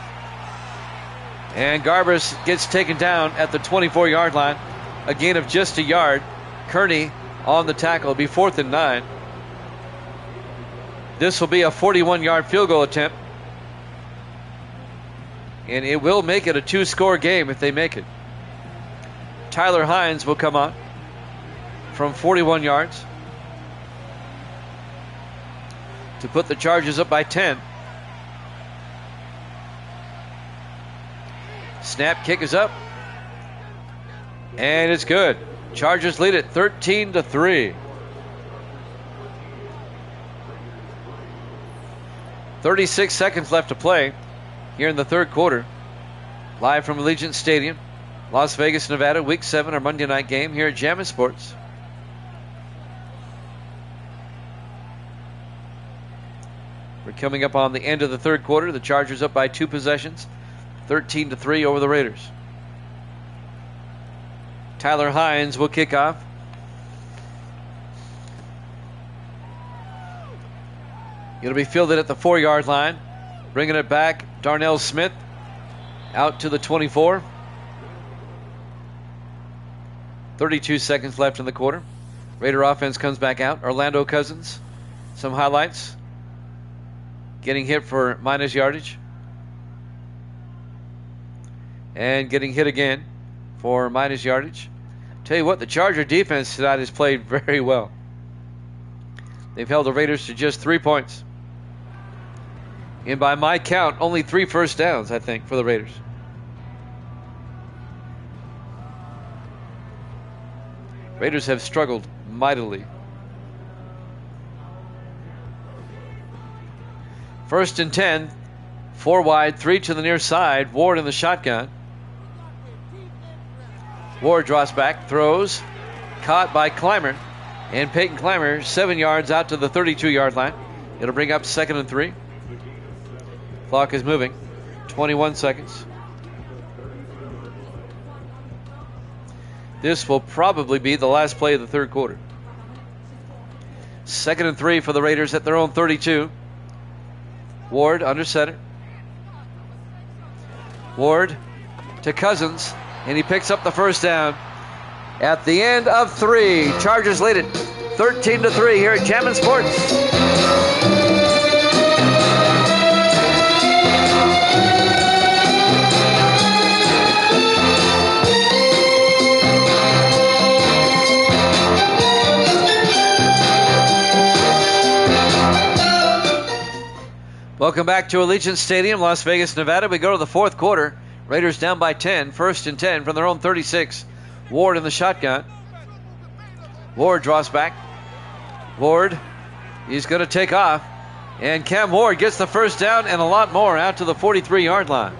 And Garbers gets taken down at the 24-yard line. A gain of just a yard. Kearney on the tackle. It'll be 4th and 9. This will be a 41-yard field goal attempt. And it will make it a 2-score game if they make it. Tyler Hines will come on from 41 yards to put the Chargers up by 10. Snap, kick is up. And it's good. Chargers lead it 13-3. 36 seconds left to play here in the third quarter. Live from Allegiant Stadium, Las Vegas, Nevada, Week 7, our Monday night game here at Jammin' Sports. We're coming up on the end of the third quarter. The Chargers up by 2 possessions, 13-3 over the Raiders. Tyler Hines will kick off. It'll be fielded at the 4-yard line. Bringing it back, Darnell Smith out to the 24. 32 seconds left in the quarter. Raider offense comes back out. Orlando Cousins, some highlights. Getting hit for minus yardage. And getting hit again for minus yardage. Tell you what, the Charger defense tonight has played very well. They've held the Raiders to just 3 points. And by my count, only 3 first downs, I think, for the Raiders. Raiders have struggled mightily. 1st and 10. 4 wide, 3 to the near side. Ward in the shotgun. Ward draws back, throws. Caught by Clymer. And Peyton Clymer, 7 yards out to the 32-yard line. It'll bring up 2nd and 3. Clock is moving. 21 seconds. This will probably be the last play of the third quarter. 2nd and 3 for the Raiders at their own 32. Ward under center. Ward to Cousins, and he picks up the first down at the end of 3. Chargers lead it 13-3 here at Jammin' Sports. Welcome back to Allegiant Stadium, Las Vegas, Nevada. We go to the fourth quarter. Raiders down by 10, 1st and 10 from their own 36. Ward in the shotgun. Ward draws back. Ward, he's going to take off. And Cam Ward gets the first down and a lot more out to the 43-yard line.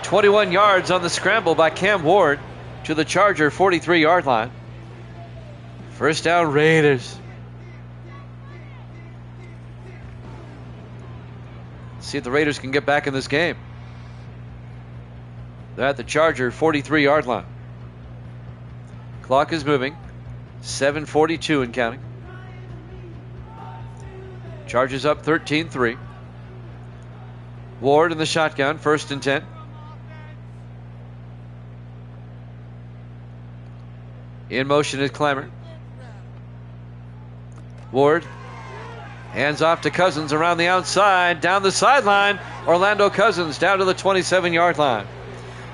21 yards on the scramble by Cam Ward to the Charger 43-yard line. First down, Raiders. See if the Raiders can get back in this game. They're at the Charger 43-yard line. Clock is moving. 7:42 and counting. Chargers up 13-3. Ward in the shotgun, 1st and 10. In motion is Clammer. Ward hands off to Cousins around the outside, down the sideline. Orlando Cousins down to the 27-yard line.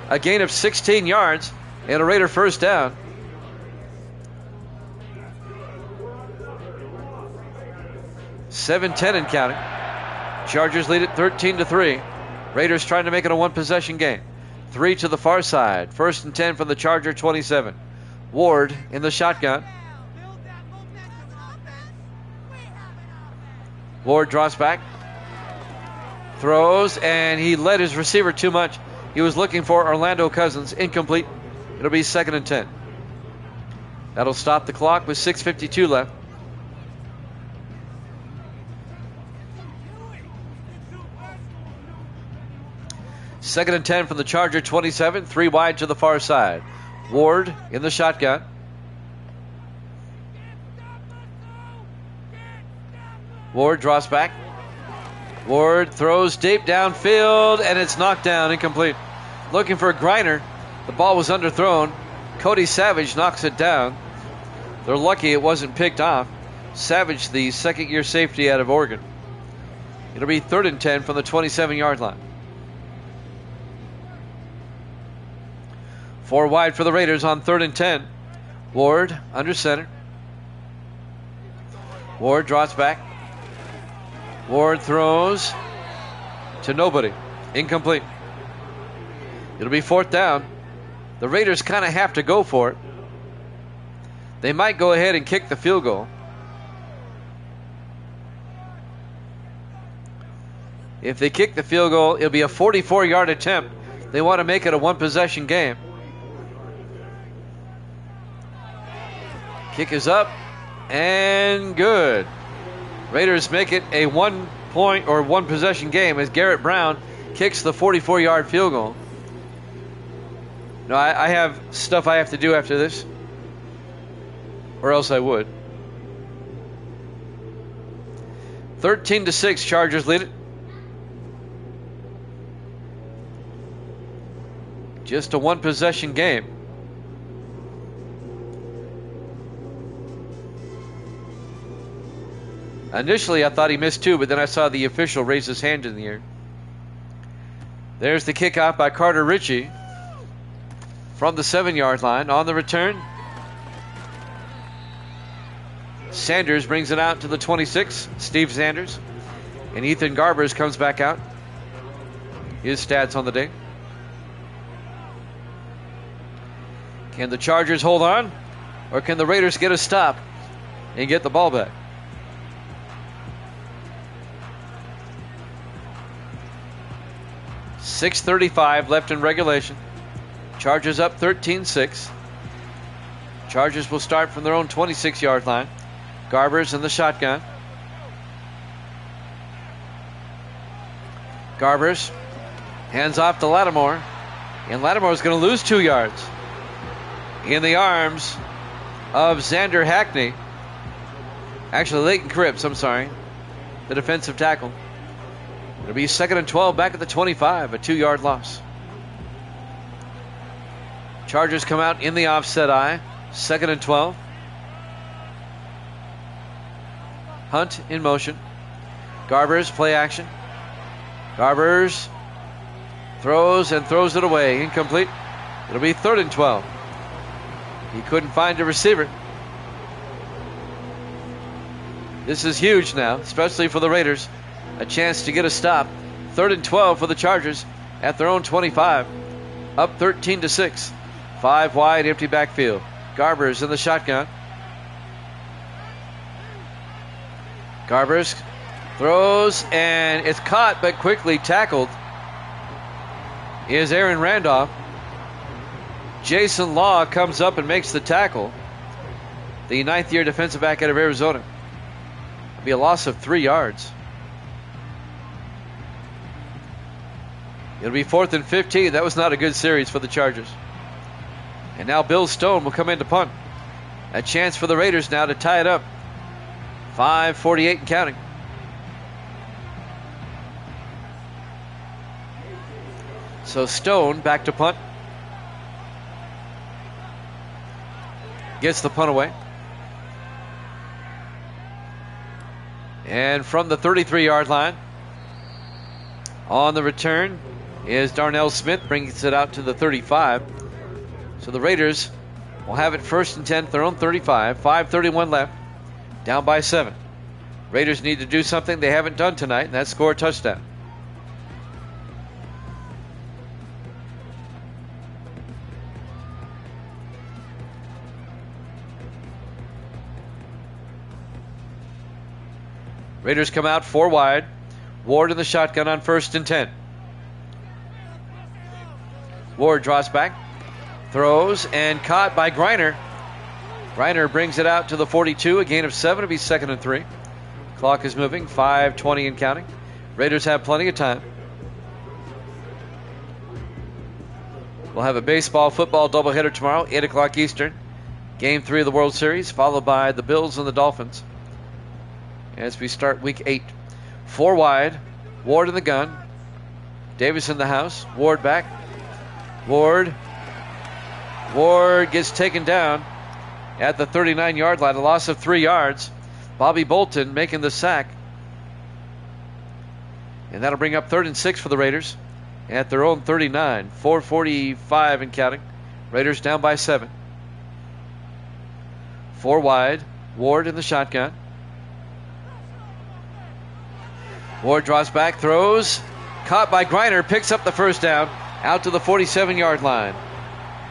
A gain of 16 yards and a Raider first down. (7:10 and counting). Chargers lead it 13-3. Raiders trying to make it a one-possession game. 3 to the far side. 1st and 10 from the Charger 27. Ward in the shotgun. Ward draws back. Throws, and he led his receiver too much. He was looking for Orlando Cousins. Incomplete. It'll be 2nd and 10. That'll stop the clock with 6:52 left. Second and 10 from the Charger 27. 3 wide to the far side. Ward in the shotgun. Ward draws back. Ward throws deep downfield, and it's knocked down, incomplete. Looking for Griner. The ball was underthrown. Cody Savage knocks it down. They're lucky it wasn't picked off. Savage, the second-year safety out of Oregon. It'll be 3rd and 10 from the 27-yard line. 4 wide for the Raiders on 3rd and 10. Ward under center. Ward draws back. Ward throws to nobody. Incomplete. It'll be 4th down. The Raiders kind of have to go for it. They might go ahead and kick the field goal. If they kick the field goal, it'll be a 44-yard attempt. They want to make it a one-possession game. Kick is up and good. Raiders make it a 1-point or one-possession game as Garrett Brown kicks the 44-yard field goal. No, I have stuff I have to do after this, or else I would. 13-6, Chargers lead it. Just a one-possession game. Initially, I thought he missed 2, but then I saw the official raise his hand in the air. There's the kickoff by Carter Ritchie from the 7-yard line. On the return, Sanders brings it out to the 26, Steve Sanders. And Ethan Garbers comes back out. His stats on the day. Can the Chargers hold on? Or can the Raiders get a stop and get the ball back? .6:35 left in regulation. Chargers up 13-6. Chargers will start from their own 26-yard line. Garbers in the shotgun. Garbers hands off to Lattimore. And Lattimore's going to lose 2 yards. In the arms of Xander Hackney. Actually, Leighton Cripps, I'm sorry. The defensive tackle. It'll be 2nd and 12 back at the 25, a 2-yard loss. Chargers come out in the offset eye. 2nd and 12. Hunt in motion. Garbers, play action. Garbers throws and throws it away. Incomplete. It'll be 3rd and 12. He couldn't find a receiver. This is huge now, especially for the Raiders. A chance to get a stop. 3rd and 12 for the Chargers at their own 25. Up 13-6. 5 wide, empty backfield. Garbers in the shotgun. Garbers throws, and it's caught but quickly tackled is Aaron Randolph. Jason Law comes up and makes the tackle. The ninth-year defensive back out of Arizona. It'll be a loss of 3 yards. It'll be 4th and 15. That was not a good series for the Chargers. And now Bill Stone will come in to punt. A chance for the Raiders now to tie it up. 5:48 and counting. So Stone back to punt. Gets the punt away. And from the 33-yard line, on the return is Darnell Smith, brings it out to the 35. So the Raiders will have it 1st and 10 at their own 35. 5:31 left. Down by 7. Raiders need to do something they haven't done tonight, and that's score a touchdown. Raiders come out 4 wide. Ward in the shotgun on 1st and 10. Ward draws back, throws, and caught by Griner. Griner brings it out to the 42, a gain of 7. It'll be 2nd and 3. Clock is moving, 5:20 and counting. Raiders have plenty of time. We'll have a baseball, football doubleheader tomorrow, 8 o'clock Eastern. Game 3 of the World Series, followed by the Bills and the Dolphins as we start week 8. 4 wide. Ward in the gun. Davis in the house. Ward back. Ward gets taken down at the 39-yard line. A loss of 3 yards. Bobby Bolton making the sack. And that'll bring up 3rd and 6 for the Raiders at their own 39. 4:45 and counting. Raiders down by 7. 4 wide. Ward in the shotgun. Ward draws back, throws, caught by Griner, picks up the 1st down, out to the 47-yard line.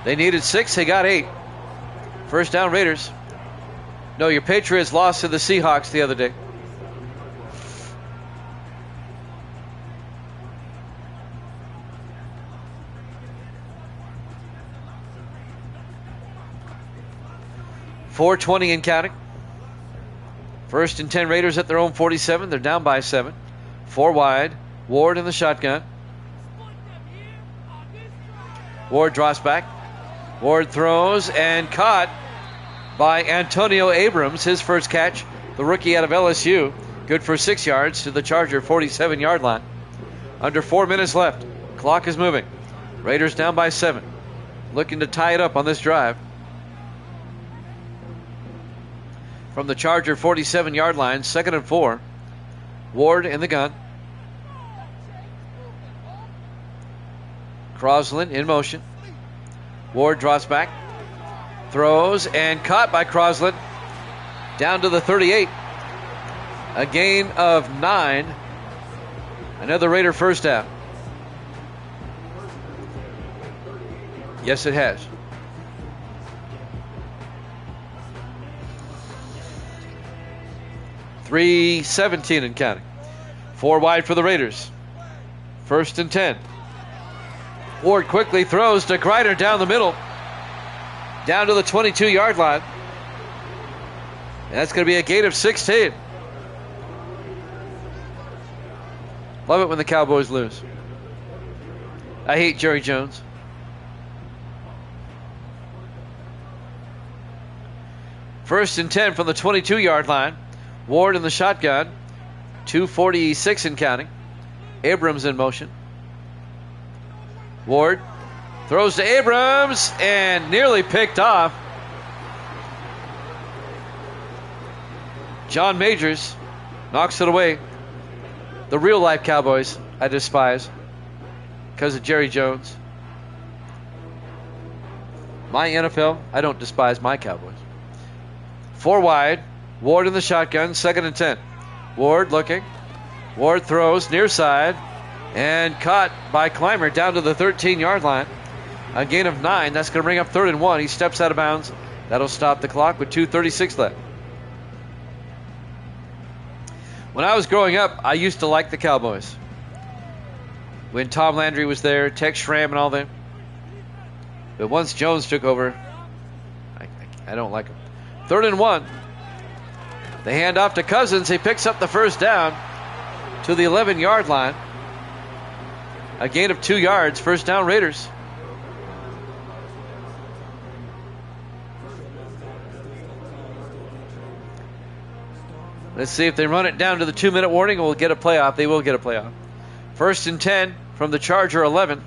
They needed 6, they got 8. 1st down Raiders. No, your Patriots lost to the Seahawks the other day. .420 and counting. 1st and 10 Raiders at their own 47. They're down by 7. 4 wide. Ward in the shotgun. Ward draws back. Ward throws and caught by Antonio Abrams. His first catch, the rookie out of LSU. Good for 6 yards to the Charger 47-yard line. Under 4 minutes left. Clock is moving. Raiders down by 7. Looking to tie it up on this drive. From the Charger 47-yard line, 2nd and 4. Ward in the gun. Crosland in motion. Ward draws back. Throws and caught by Crosland. Down to the 38. A gain of 9. Another Raider 1st down. Yes, it has. .317 and counting. 4 wide for the Raiders. 1st and 10. Ward quickly throws to Griner down the middle. Down to the 22-yard line. And that's going to be a gain of 16. Love it when the Cowboys lose. I hate Jerry Jones. First and 10 from the 22-yard line. Ward in the shotgun. 2:46 and counting. Abrams in motion. Ward throws to Abrams and nearly picked off. John Majors knocks it away. The real life Cowboys I despise because of Jerry Jones. My NFL, I don't despise my Cowboys. 4 wide. Ward in the shotgun, 2nd and 10. Ward looking. Ward throws near side and caught by Clymer down to the 13-yard line. A gain of 9. That's going to bring up 3rd and 1. He steps out of bounds. That'll stop the clock with 2:36 left. When I was growing up, I used to like the Cowboys. When Tom Landry was there, Tex Schramm and all them. But once Jones took over, I don't like him. 3rd and 1. They hand off to Cousins. He picks up the first down to the 11-yard line. A gain of 2 yards. First down, Raiders. Let's see if they run it down to the 2-minute warning and we'll get a playoff. They will get a playoff. 1st and 10 from the Charger 11.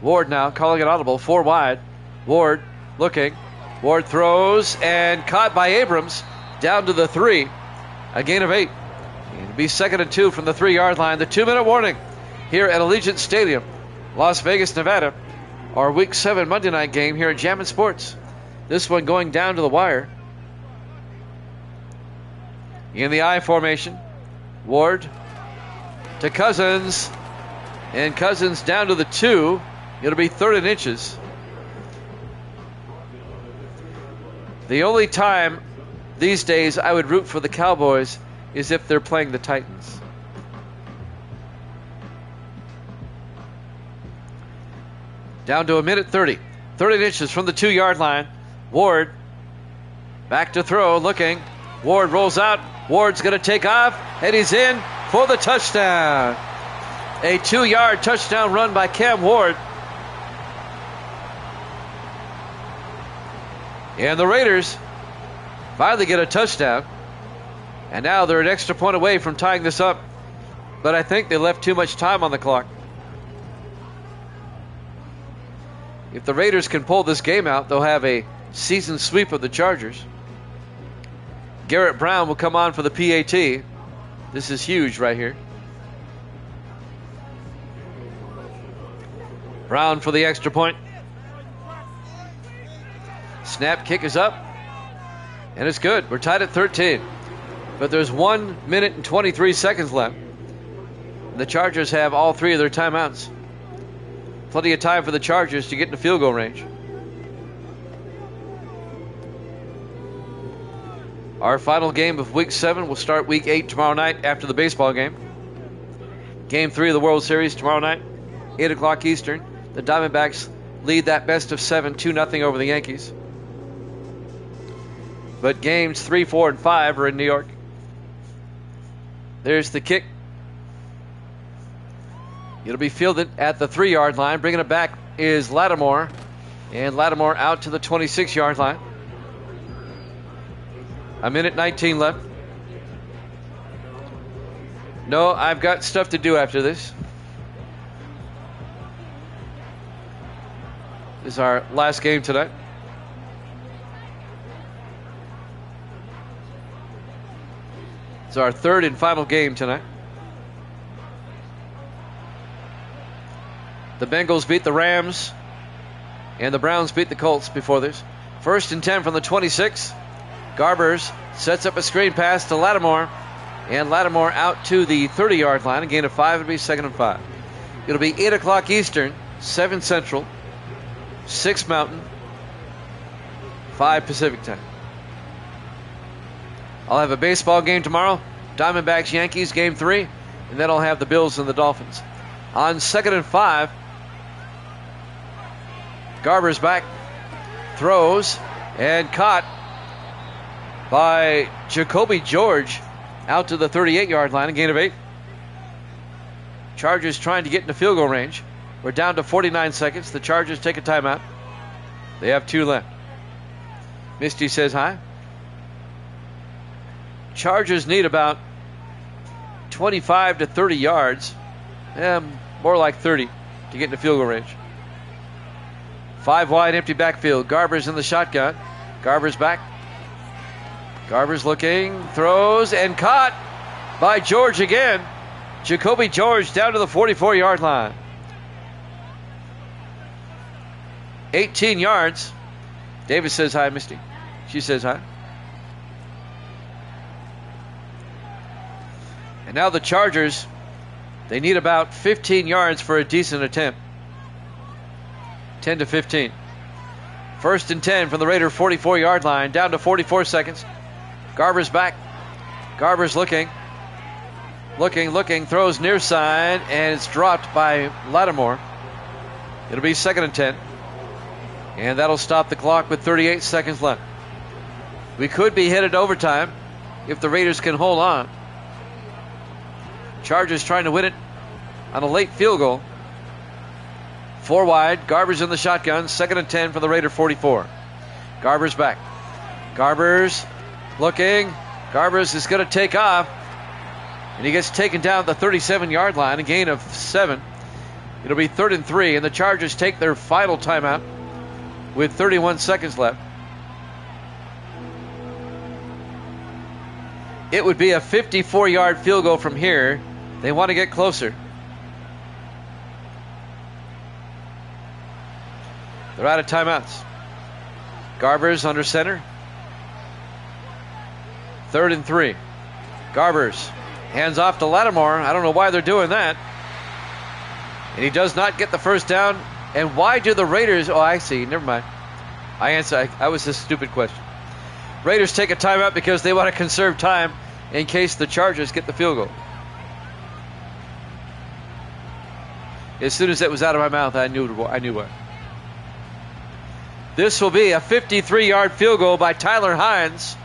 Ward now calling it audible. 4 wide. Ward looking. Ward throws and caught by Abrams down to the 3. A gain of 8. It'll be 2nd and 2 from the 3-yard line. The 2-minute warning here at Allegiant Stadium, Las Vegas, Nevada. Our Week 7 Monday night game here at Jammin' Sports. This one going down to the wire. In the I formation, Ward to Cousins, and Cousins down to the 2. It'll be 3rd and inches. The only time these days I would root for the Cowboys is if they're playing the Titans. Down to 1:30. 3rd and inches from the 2-yard line. Ward back to throw, looking. Ward rolls out. Ward's going to take off, and he's in for the touchdown. A 2-yard touchdown run by Cam Ward. And the Raiders finally get a touchdown. And now they're an extra point away from tying this up. But I think they left too much time on the clock. If the Raiders can pull this game out, they'll have a season sweep of the Chargers. Garrett Brown will come on for the PAT. This is huge right here. Brown for the extra point. Snap, kick is up. And it's good. We're tied at 13. But there's 1 minute and 23 seconds left. The Chargers have all 3 of their timeouts. Plenty of time for the Chargers to get into field goal range. Our final game of Week 7 will start Week 8 tomorrow night after the baseball game. Game 3 of the World Series tomorrow night, 8 o'clock Eastern. The Diamondbacks lead that best of 7, 2-0 over the Yankees. But games 3, 4, and 5 are in New York. There's the kick. It'll be fielded at the 3-yard line. Bringing it back is Lattimore. And Lattimore out to the 26-yard line. 1:19 left. No, I've got stuff to do after this. This is our last game tonight. It's our 3rd and final game tonight. The Bengals beat the Rams, and the Browns beat the Colts before this. 1st and 10 from the 26. Garbers sets up a screen pass to Lattimore, and Lattimore out to the 30-yard line. A gain of 5. It'll be 2nd and 5. It'll be 8 o'clock Eastern, 7 Central, 6 Mountain, 5 Pacific time. I'll have a baseball game tomorrow. Diamondbacks, Yankees, game 3. And then I'll have the Bills and the Dolphins. On 2nd and 5, Garber's back, throws, and caught by Jacoby George out to the 38-yard line, a gain of 8. Chargers trying to get into field goal range. We're down to 49 seconds. The Chargers take a timeout. They have 2 left. Misty says hi. Chargers need about 25 to 30 yards. More like 30 to get into field goal range. 5 wide, empty backfield. Garber's in the shotgun. Garber's back. Garber's looking, throws, and caught by George again. Jacoby George down to the 44-yard line. 18 yards. Davis says hi, Misty. She says hi. And now the Chargers, they need about 15 yards for a decent attempt. 10 to 15. 1st and 10 from the Raider 44-yard line, down to 44 seconds. Garber's back. Garber's looking, throws near side, and it's dropped by Lattimore. It'll be 2nd and 10. And that'll stop the clock with 38 seconds left. We could be headed to overtime if the Raiders can hold on. Chargers trying to win it on a late field goal. 4 wide. Garber's in the shotgun. 2nd and 10 for the Raider 44. Garber's back. Garber's looking. Garber's is going to take off. And he gets taken down at the 37-yard line. A gain of 7. It'll be 3rd and 3. And the Chargers take their final timeout with 31 seconds left. It would be a 54-yard field goal from here. They want to get closer. They're out of timeouts. Garber's under center. 3rd and 3. Garber's hands off to Lattimore. I don't know why they're doing that. And he does not get the first down. And why do the Raiders... Oh, I see. Never mind. I was a stupid question. Raiders take a timeout because they want to conserve time in case the Chargers get the field goal. As soon as it was out of my mouth, I knew what. This will be a 53-yard field goal by Tyler Hines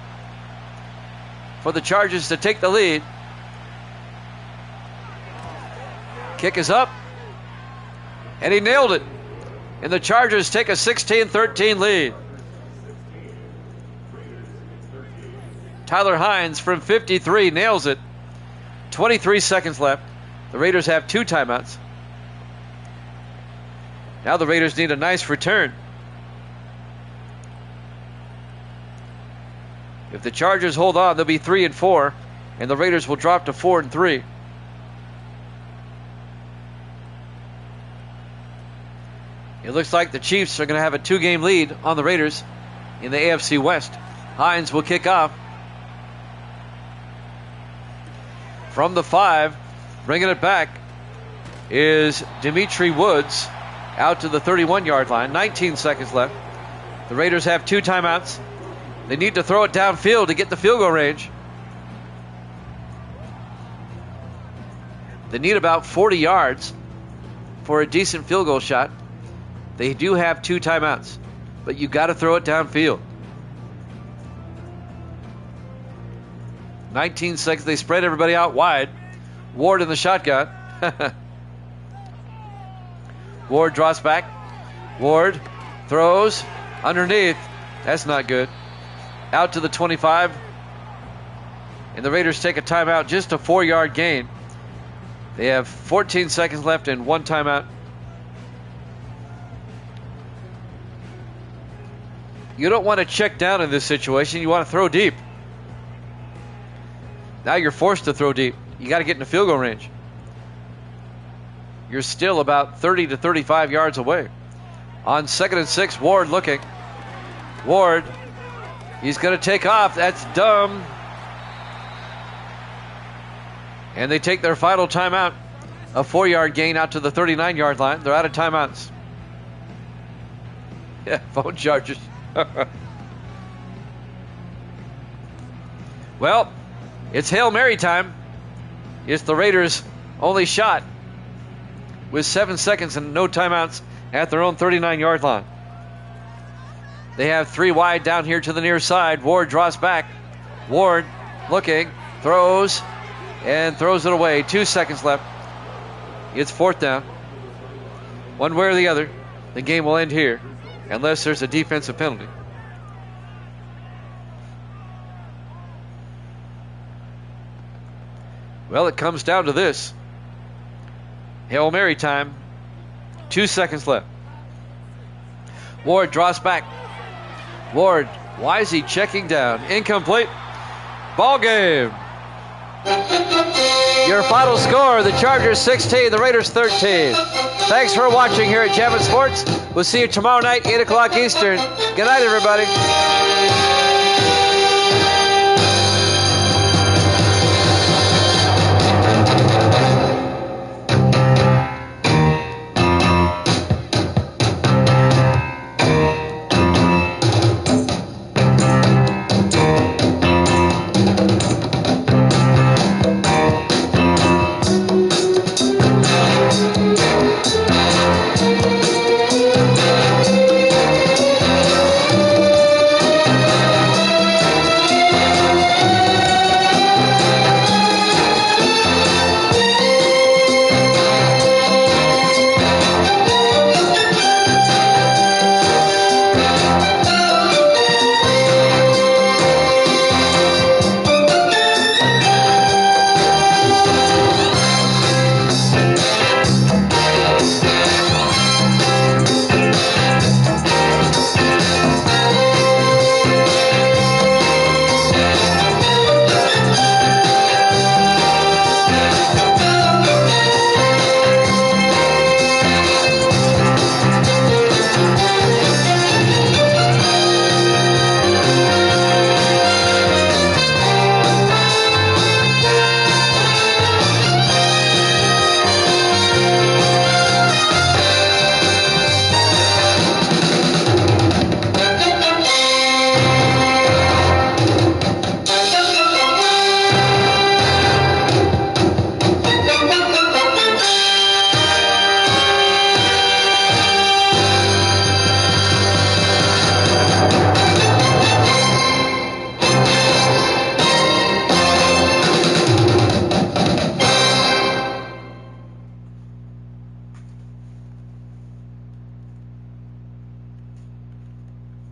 for the Chargers to take the lead. Kick is up, and he nailed it. And the Chargers take a 16-13 lead. Tyler Hines from 53 nails it. 23 seconds left. The Raiders have 2 timeouts. Now the Raiders need a nice return. If the Chargers hold on, they'll be 3 and 4, and the Raiders will drop to 4 and 3. It looks like the Chiefs are going to have a 2-game lead on the Raiders in the AFC West. Hines will kick off. From the 5, bringing it back is Dimitri Woods out to the 31-yard line. 19 seconds left. The Raiders have 2 timeouts. They need to throw it downfield to get the field goal range. They need about 40 yards for a decent field goal shot. They do have 2 timeouts, but you got to throw it downfield. 19 seconds. They spread everybody out wide. Ward in the shotgun. Ward draws back. Ward throws underneath. That's not good. Out to the 25. And the Raiders take a timeout, just a 4-yard gain. They have 14 seconds left and 1 timeout. You don't want to check down in this situation. You want to throw deep. Now you're forced to throw deep. You got to get in the field goal range. You're still about 30 to 35 yards away. On 2nd and 6, Ward looking. Ward, he's going to take off. That's dumb. And they take their final timeout. A 4-yard gain out to the 39-yard line. They're out of timeouts. Yeah, phone chargers. Well, it's Hail Mary time. It's the Raiders' only shot with 7 seconds and no timeouts at their own 39-yard line. They have 3 wide down here to the near side. Ward draws back. Ward looking, throws, and throws it away. 2 seconds left. It's 4th down. One way or the other, the game will end here unless there's a defensive penalty. Well, it comes down to this. Hail Mary time. 2 seconds left. Ward draws back. Ward, why is he checking down? Incomplete. Ball game. Your final score, the Chargers 16, the Raiders 13. Thanks for watching here at Jammin' Sports. We'll see you tomorrow night, 8 o'clock Eastern. Good night, everybody.